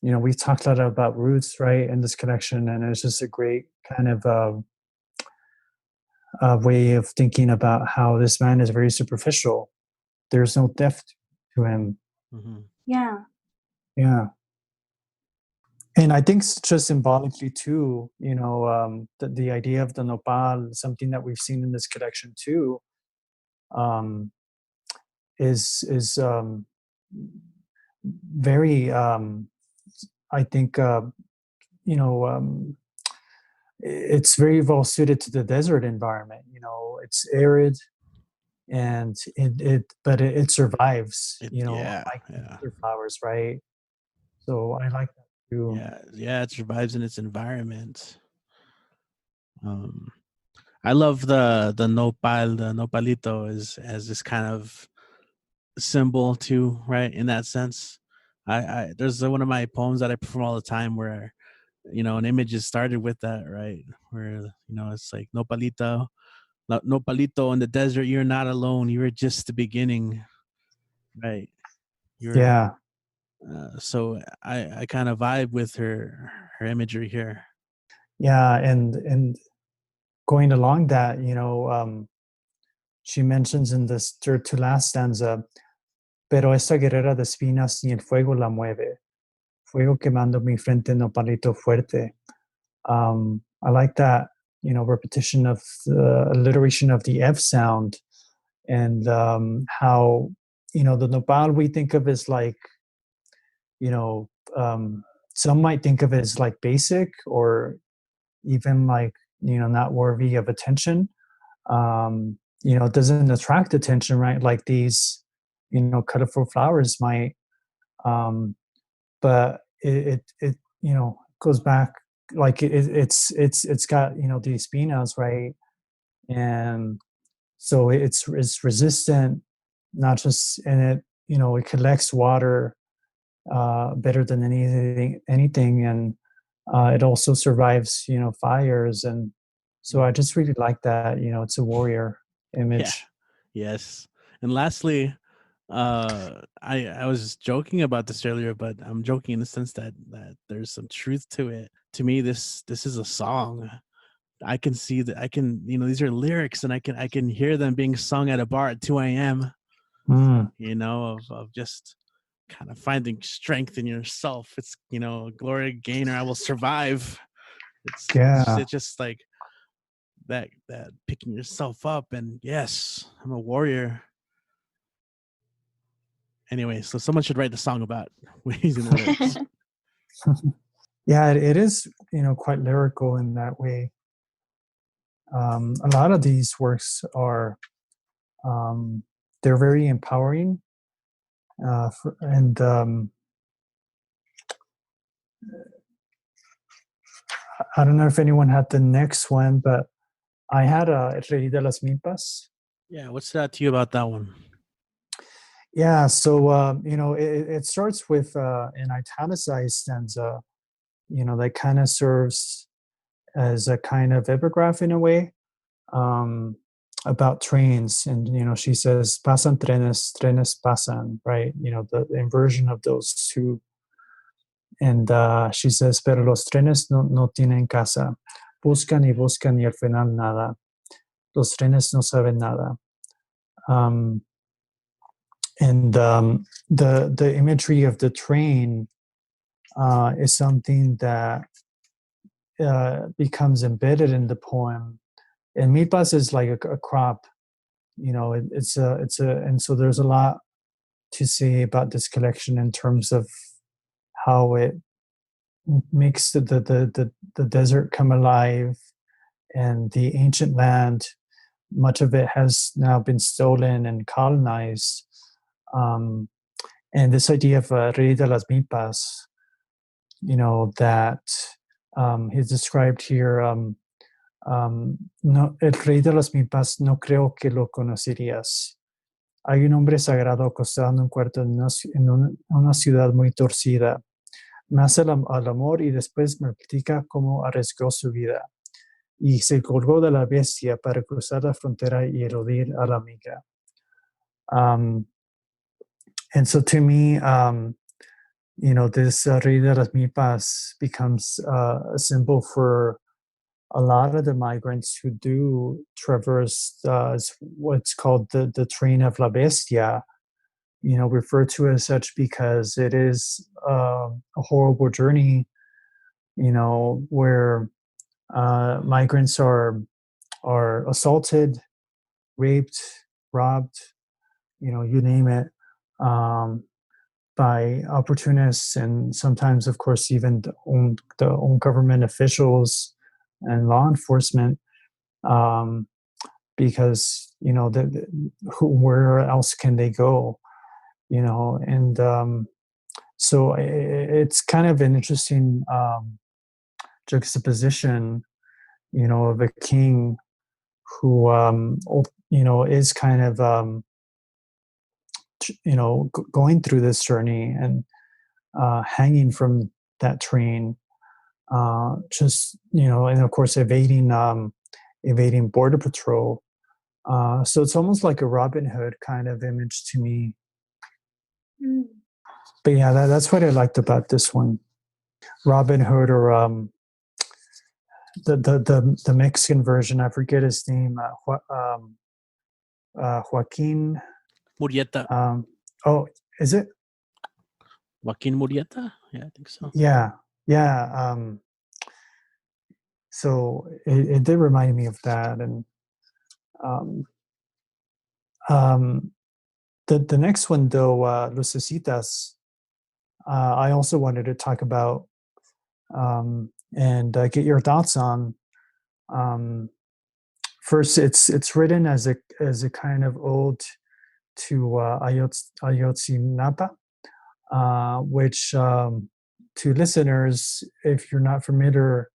we talked a lot about roots, right, in this connection, and it's just a great kind of way of thinking about how this man is very superficial. There's no depth to him. Mm-hmm. Yeah. Yeah. And I think just symbolically too, the idea of the nopal, something that we've seen in this collection too, is very, I think, it's very well suited to the desert environment. It's arid, and it survives. Yeah, Like yeah, other flowers, right? So I like that too. yeah. It survives in its environment. I love the nopal, the nopalito as this kind of symbol too, right? In that sense, I there's one of my poems that I perform all the time where an image is started with that, right? Where it's like nopalito in the desert. You're not alone. You were just the beginning, right? You're Yeah. so I kind of vibe with her imagery here. Yeah, and going along that, she mentions in this third to last stanza, pero esta guerrera de espinas ni el fuego la mueve, fuego quemando mi frente nopalito fuerte. I like that, repetition of the alliteration of the F sound, and how, the nopal we think of as like, some might think of it as like basic or even like, not worthy of attention. It doesn't attract attention, right? Like these, colorful flowers might, but it goes back, like it's got, the espinas, right? And so it's resistant, not just, and it collects water better than anything, and it also survives, fires, and so I just really like that. It's a warrior Yeah. image. Yes. And lastly, I was joking about this earlier, but I'm joking in the sense that there's some truth to it. To me, this is a song. I can see that these are lyrics, and I can hear them being sung at a bar at 2 a.m. Mm. Of just kind of finding strength in yourself. It's Gloria Gaynor, I will survive. It's just like that picking yourself up, and yes, I'm a warrior. Anyway, so someone should write the song about using the lyrics. Yeah, it is, quite lyrical in that way. A lot of these works are, they're very empowering, and I don't know if anyone had the next one, but I had a Rey de las Milpas. Yeah, what's that to you about that one? Yeah, so it starts with an italicized stanza, that kind of serves as a kind of epigraph in a way, about trains, and she says "pasan trenes, trenes pasan," right? The inversion of those two, and she says "pero los trenes no tienen casa, buscan y al final nada, los trenes no saben nada." And the imagery of the train is something that becomes embedded in the poem. And milpas is like a crop, and so there's a lot to say about this collection in terms of how it makes the desert come alive, and the ancient land. Much of it has now been stolen and colonized. And this idea of Rey de las Milpas, that he's described here. No, el rey de las milpas no creo que lo conocerías. Hay un hombre sagrado acostado en un cuarto en una ciudad muy torcida. Nace al amor y después me platica cómo arriesgó su vida. Y se colgó de la bestia para cruzar la frontera y eludir a la amiga. And so to me, this Rey de las Milpas becomes a symbol for a lot of the migrants who do traverse what's called the train of La Bestia, referred to as such because it is a horrible journey, where migrants are assaulted, raped, robbed, you name it, by opportunists, and sometimes, of course, even the own government officials and law enforcement, because where else can they go? And so it's kind of an interesting juxtaposition, of a king who is kind of going through this journey and hanging from that train, and of course evading border patrol. So it's almost like a Robin Hood kind of image to me. Mm. But yeah, that's what I liked about this one. Robin Hood, or the Mexican version, I forget his name, Joaquin. Murrieta. Oh, is it? Joaquin Murrieta? Yeah, I think so. Yeah. So it did remind me of that, and the next one though, Lucecitas, I also wanted to talk about, and get your thoughts on. First, it's written as a kind of ode to Ayotzinapa, which, to listeners, if you're not familiar,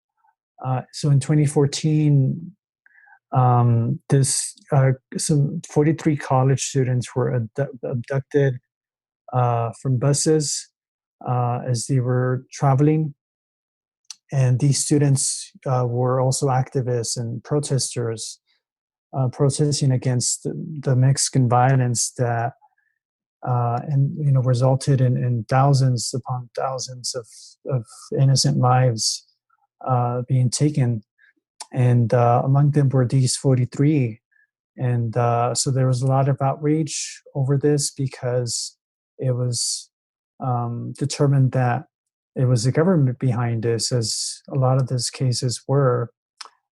so in 2014, some 43 college students were abducted from buses as they were traveling. And these students were also activists and protesters, protesting against the Mexican violence that resulted in thousands upon thousands of innocent lives being taken. And among them were these 43. And so there was a lot of outrage over this because it was determined that it was the government behind this, as a lot of these cases were,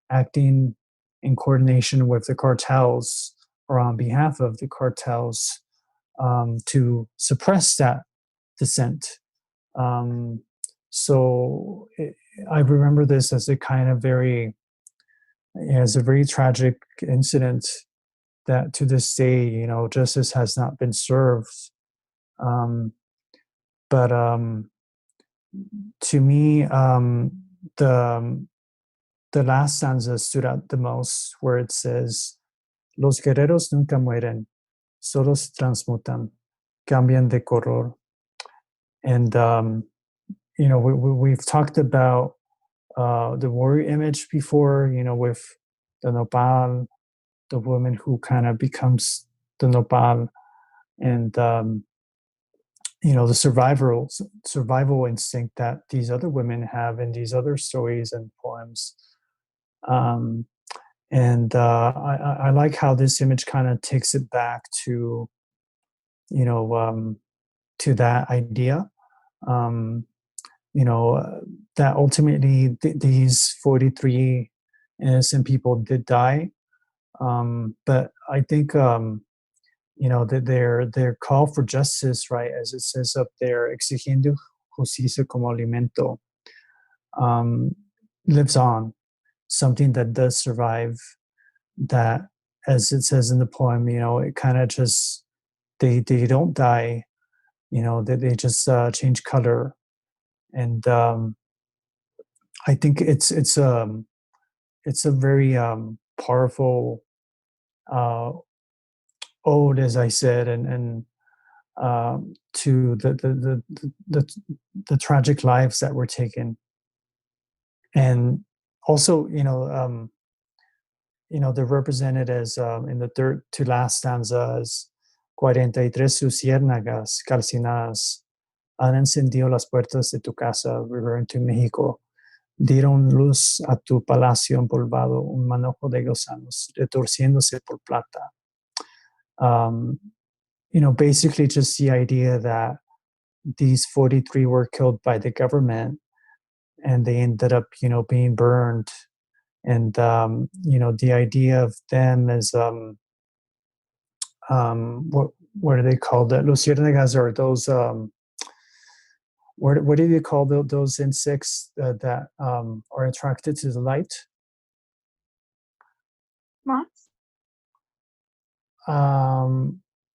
acting in coordination with the cartels or on behalf of the cartels, to suppress that dissent. So I remember this as a kind of very tragic incident that to this day, justice has not been served. But to me, the last stanza stood out the most, where it says, "Los guerreros nunca mueren, solo se transmutan, cambian de color." And we've talked about the warrior image before, with the nopal, the woman who kind of becomes the nopal, and the survival instinct that these other women have in these other stories and poems. And I like how this image kind of takes it back to to that idea, that ultimately these 43 innocent people did die. But I think that their call for justice, right, as it says up there, exigiendo justicia como alimento, lives on. Something that does survive, that, as it says in the poem, it kind of just, they don't die, they just change color. and I think it's a very powerful ode, as I said, and to the tragic lives that were taken, and also they're represented as in the third to last stanza as 43 luciérnagas calcinadas han encendido las puertas de tu casa, referring to Mexico. Dieron luz a tu palacio empolvado, un manojo de gusanos, retorciéndose por plata. Basically just the idea that these 43 were killed by the government and they ended up, being burned. And, the idea of them as, what are they called? Luciérnagas are those, what do they call those insects that are attracted to the light? Moths?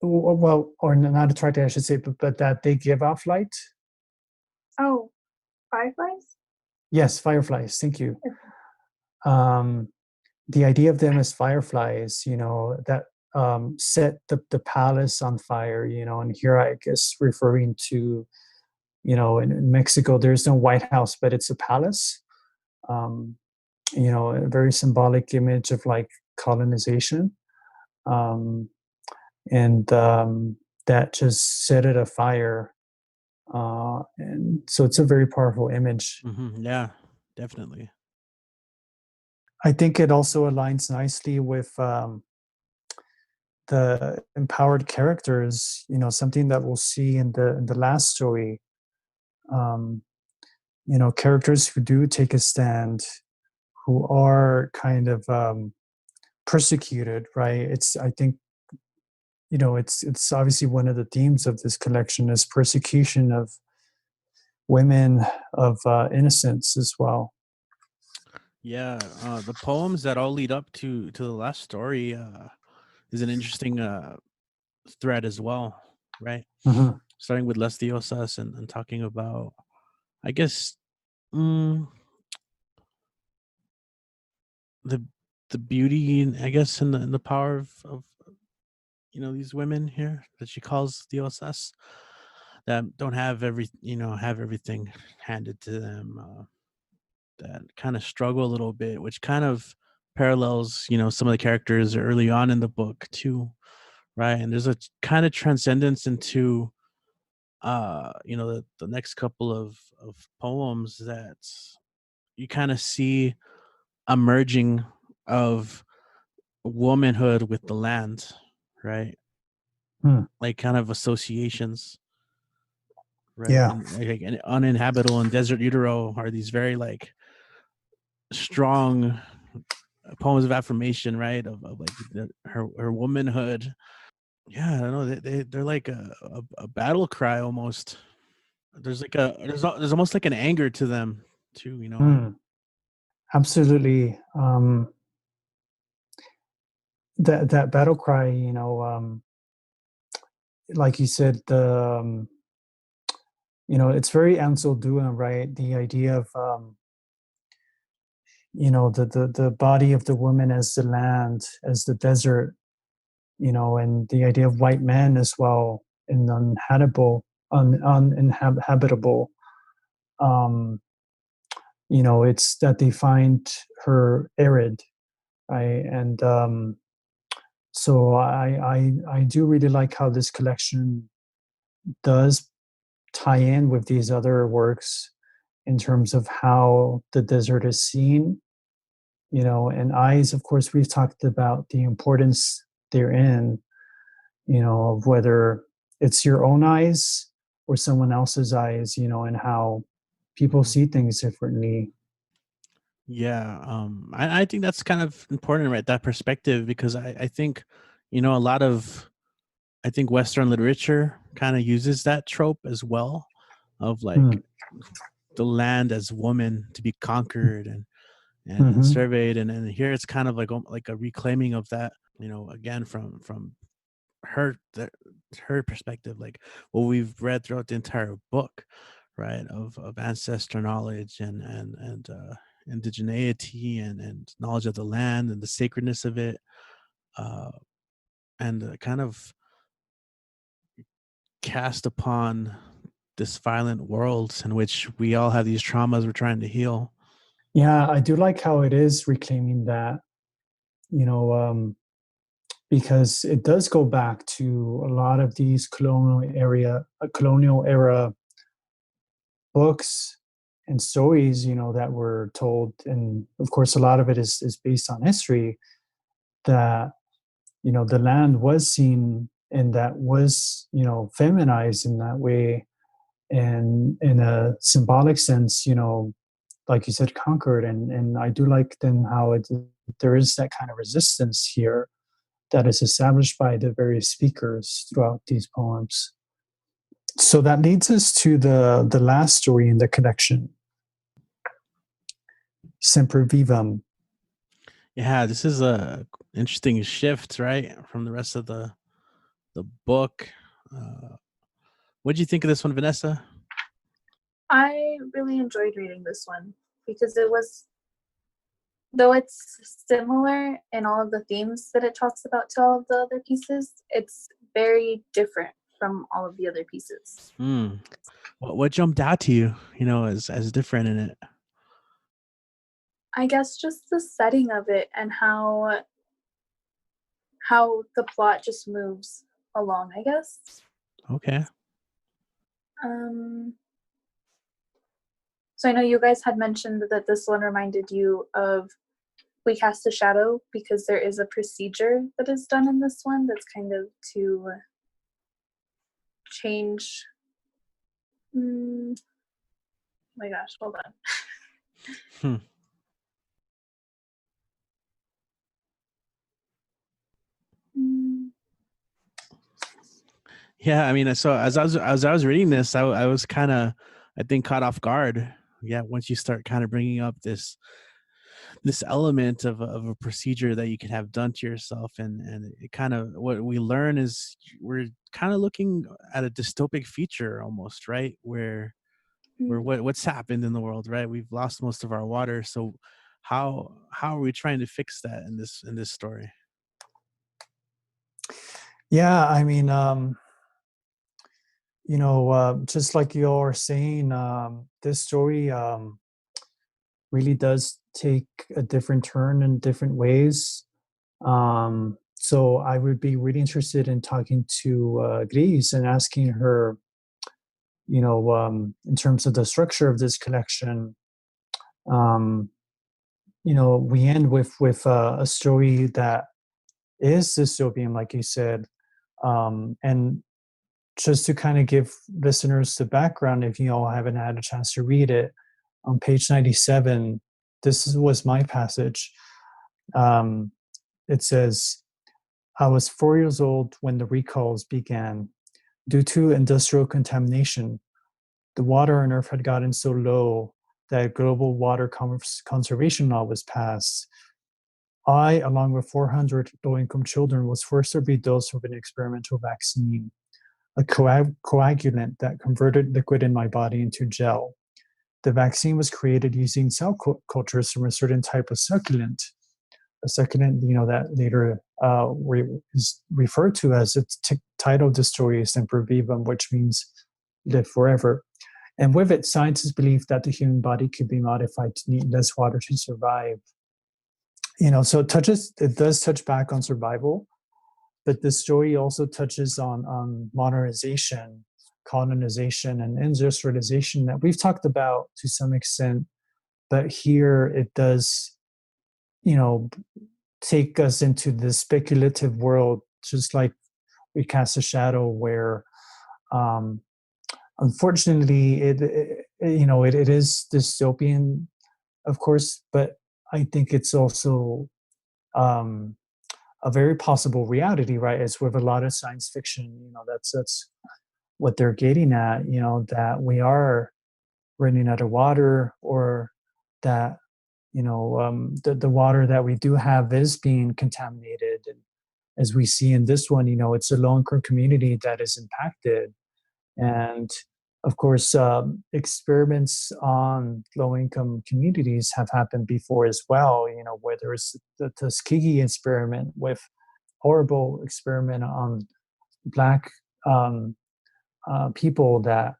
Well, or not attracted, I should say, but that they give off light. Oh, fireflies? Yes, fireflies. Thank you. The idea of them as fireflies, that set the palace on fire, and here I guess referring to, in Mexico, there's no White House, but it's a palace. A very symbolic image of like colonization. And that just set it afire. And so it's a very powerful image. Yeah, definitely. I think it also aligns nicely with the empowered characters, something that we'll see in the last story. Characters who do take a stand, who are kind of persecuted, right? I think it's obviously one of the themes of this collection is persecution of women, of innocence as well. Yeah, the poems that all lead up to the last story is an interesting thread as well, right? Mhm. Starting with Las Diosas and talking about, I guess, the the beauty, and I guess in the power of these women here that she calls Diosas that don't have have everything handed to them, that kind of struggle a little bit, which kind of parallels some of the characters early on in the book too, right? And there's a kind of transcendence into the next couple of poems that you kind of see a merging of womanhood with the land, right? Hmm. Like kind of associations, right? Yeah. And like an uninhabitable and desert utero are these very like strong poems of affirmation, right? Of like her womanhood. Yeah, I don't know. They're like a battle cry almost. There's like there's almost like an anger to them too, Absolutely. That battle cry, like you said, it's very Ansel Dua, right? The idea of the body of the woman as the land, as the desert, and the idea of white men as well, and uninhabitable. It's that they find her arid, right? And so I do really like how this collection does tie in with these other works in terms of how the desert is seen, and eyes. Of course, we've talked about the importance they're in, of whether it's your own eyes or someone else's eyes, and how people see things differently. Yeah, I think that's kind of important, right? That perspective, because I think, a lot of, I think Western literature kind of uses that trope as well, of Hmm. like the land as woman to be conquered and Mm-hmm. surveyed, and here it's kind of like a reclaiming of that, again from her her perspective, like what we've read throughout the entire book, right, of ancestor knowledge and indigeneity and knowledge of the land and the sacredness of it, uh, and kind of cast upon this violent world in which we all have these traumas we're trying to heal. Yeah, I do like how it is reclaiming that, you know, because it does go back to a lot of these colonial era books and stories, that were told, and of course, a lot of it is based on history. That the land was seen and that was feminized in that way, and in a symbolic sense, like you said, conquered. And I do like then how there is that kind of resistance here that is established by the various speakers throughout these poems. So that leads us to the last story in the collection, Semper Vivum. Yeah, this is a interesting shift, right, from the rest of the book. What did you think of this one, Vanessa? I really enjoyed reading this one because it was, though it's similar in all of the themes that it talks about to all of the other pieces, it's very different from all of the other pieces. What jumped out to you, as different in it? I guess just the setting of it and how the plot just moves along, I guess. Okay. So I know you guys had mentioned that this one reminded you of We Cast a Shadow because there is a procedure that is done in this one that's kind of to change. Oh my gosh, hold on. Yeah, I mean, so as I was reading this, I was kind of, I think, caught off guard. Yeah, once you start kind of bringing up this element of a procedure that you can have done to yourself, and it kind of, what we learn is we're kind of looking at a dystopic future almost, right? Where what's happened in the world, right? We've lost most of our water, so how are we trying to fix that in this story? Yeah, I mean, just like you're saying, this story really does take a different turn in different ways. So I would be really interested in talking to Gris and asking her, in terms of the structure of this collection. Um, we end with a story that is dystopian, like you said, and just to kind of give listeners the background, if you all haven't had a chance to read it, on page 97, was my passage. It says, I was 4 years old when the recalls began. Due to industrial contamination, the water on Earth had gotten so low that a global water conservation law was passed. I, along with 400 low-income children, was forced to be dosed with an experimental vaccine, a coagulant that converted liquid in my body into gel. The vaccine was created using cell cultures from a certain type of succulent, a succulent, that later is referred to as its title of the story is Semper Vivum, which means live forever. And with it, scientists believe that the human body could be modified to need less water to survive. So it does touch back on survival, but the story also touches on modernization, colonization, and industrialization that we've talked about to some extent. But here it does, take us into this speculative world, just like We Cast a Shadow, where unfortunately it is dystopian, of course, but I think it's also a very possible reality, right? It's with a lot of science fiction, that's what they're getting at, that we are running out of water, or that the water that we do have is being contaminated. And as we see in this one, it's a low-income community that is impacted. And of course, experiments on low-income communities have happened before as well. Whether it's the Tuskegee experiment with horrible experiment on Black um, people that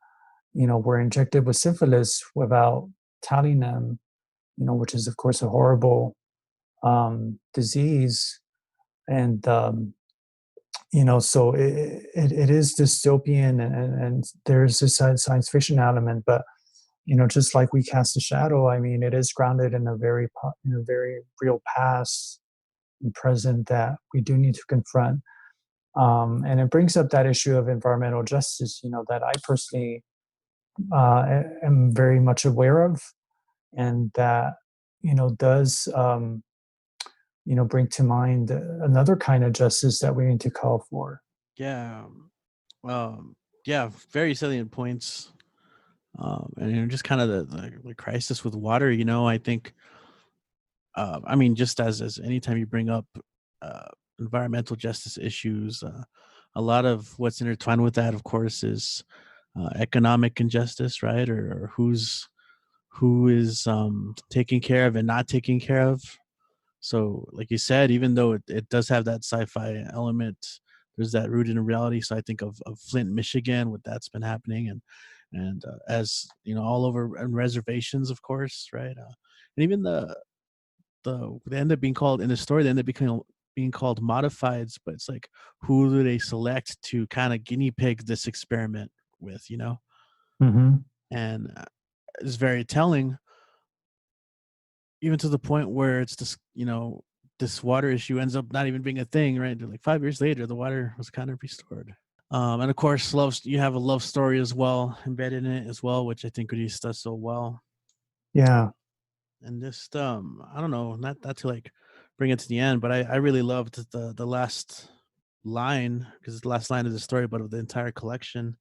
were injected with syphilis without telling them, which is of course a horrible disease, and so it is dystopian, and there's this science fiction element, but just like We Cast a Shadow, I mean, it is grounded in a very real past and present that we do need to confront. And it brings up that issue of environmental justice, that I personally am very much aware of, and that does bring to mind another kind of justice that we need to call for. Yeah. Um, yeah, very salient points. And just kind of the crisis with water. I think. I mean, just as anytime you bring up uh, environmental justice issues, a lot of what's intertwined with that, of course, is economic injustice, right? Or who is taking care of and not taking care of. So, like you said, even though it does have that sci-fi element, there's that rooted in reality. So I think of Flint, Michigan, what that's been happening, and as all over and reservations, of course, right? And even they end up being called in the story. They end up being called modifieds, but it's like, who do they select to kind of guinea pig this experiment with? Hmm. And it's very telling, even to the point where it's this, this water issue ends up not even being a thing, right? Like 5 years later, the water was kind of restored. And of course, you have a love story as well embedded in it as well, which I think Gris does so well. Yeah. And just I don't know, not to like bring it to the end, but I really loved the last line, because it's the last line of the story, but of the entire collection.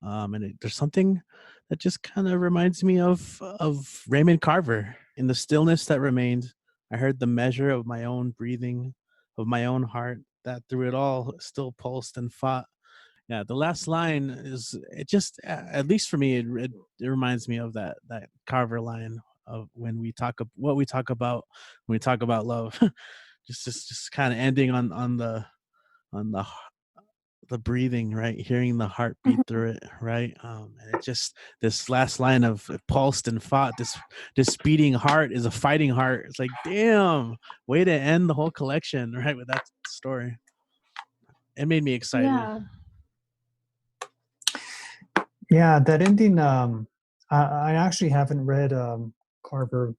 And there's something that just kind of reminds me of Raymond Carver. In the stillness that remained, I heard the measure of my own breathing, of my own heart, that through it all still pulsed and fought. Yeah, the last line is, it just at least for me, it reminds me of that Carver line of when we what we talk about when we talk about love. just kind of ending on the breathing, right? Hearing the heartbeat Mhm. through it, right? And it just, this last line of pulsed and fought. This beating heart is a fighting heart. It's like, damn, way to end the whole collection, right? With that story, it made me excited. Yeah. Yeah, that ending. I actually haven't read Carver,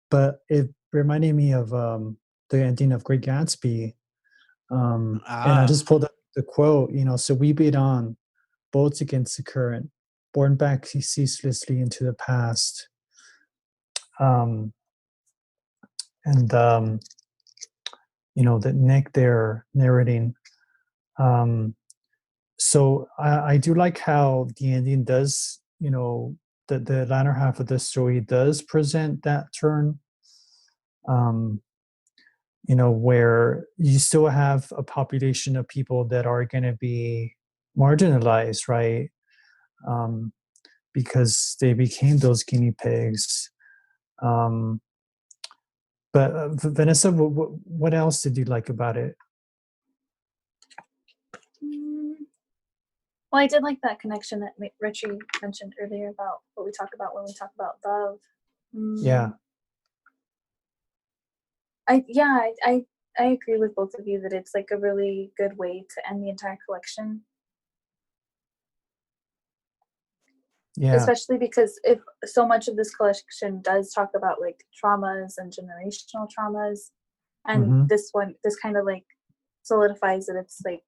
but it reminded me of the ending of Great Gatsby. And I Ah, just pulled up the quote. So we beat on, boats against the current, borne back ceaselessly into the past. Um, and that Nick there narrating. Um, so I do like how the ending does, the latter half of the story does present that turn, um, where you still have a population of people that are going to be marginalized, right? Um, because they became those guinea pigs. Um, but Vanessa, what else did you like about it? Mm, Well, I did like that connection that Richie mentioned earlier about what we talk about when we talk about love. Yeah. Mm, I agree with both of you that it's like a really good way to end the entire collection, Yeah. especially because if so much of this collection does talk about like traumas and generational traumas, and Hmm. this kind of like solidifies that it's like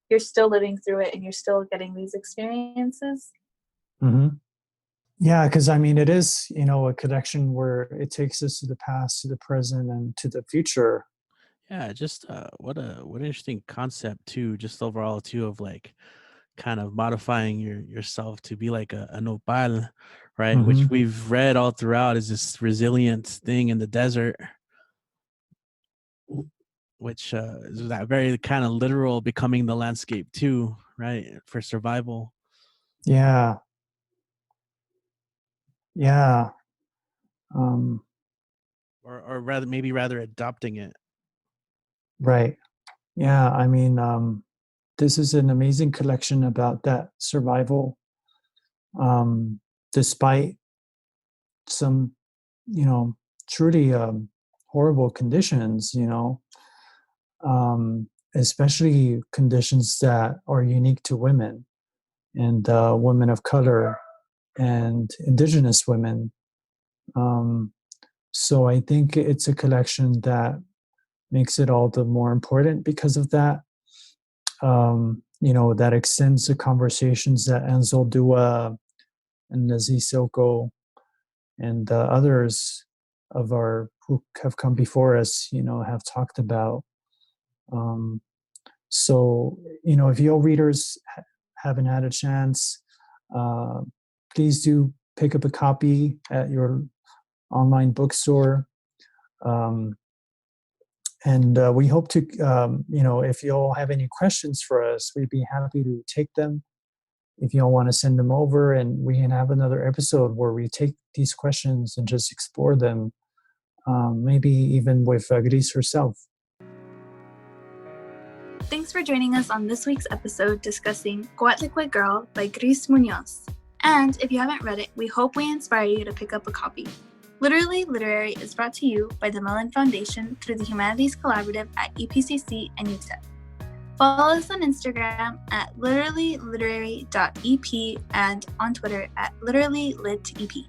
you're still living through it and you're still getting these experiences. Hmm. Yeah, because I mean, it is, a connection where it takes us to the past, to the present, and to the future. yeah, just what an interesting concept too, just overall too, of like kind of modifying yourself to be like a nopal, right? Which Hmm. we've read all throughout is this resilient thing in the desert, which is that very kind of literal becoming the landscape too, right? For survival. Yeah. Yeah. Um, or rather adopting it. right. Yeah. I mean, this is an amazing collection about that survival, um, despite some, you know, truly horrible conditions, especially conditions that are unique to women and women of color and indigenous women. Um, so I think it's a collection that makes it all the more important because of that. That extends the conversations that Ansel Dua and Nazi Silko and others of our who have come before us, have talked about. Um, so, if your readers haven't had a chance, uh, please do pick up a copy at your online bookstore. Um, and we hope to, if you all have any questions for us, we'd be happy to take them. If you all want to send them over, and we can have another episode where we take these questions and just explore them, maybe even with Gris herself. Thanks for joining us on this week's episode discussing Coatlicue Girl by Gris Muñoz. And if you haven't read it, we hope we inspire you to pick up a copy. Literally Literary is brought to you by the Mellon Foundation through the Humanities Collaborative at EPCC and UTEP. Follow us on Instagram at literallyliterary.ep and on Twitter at literallylitep.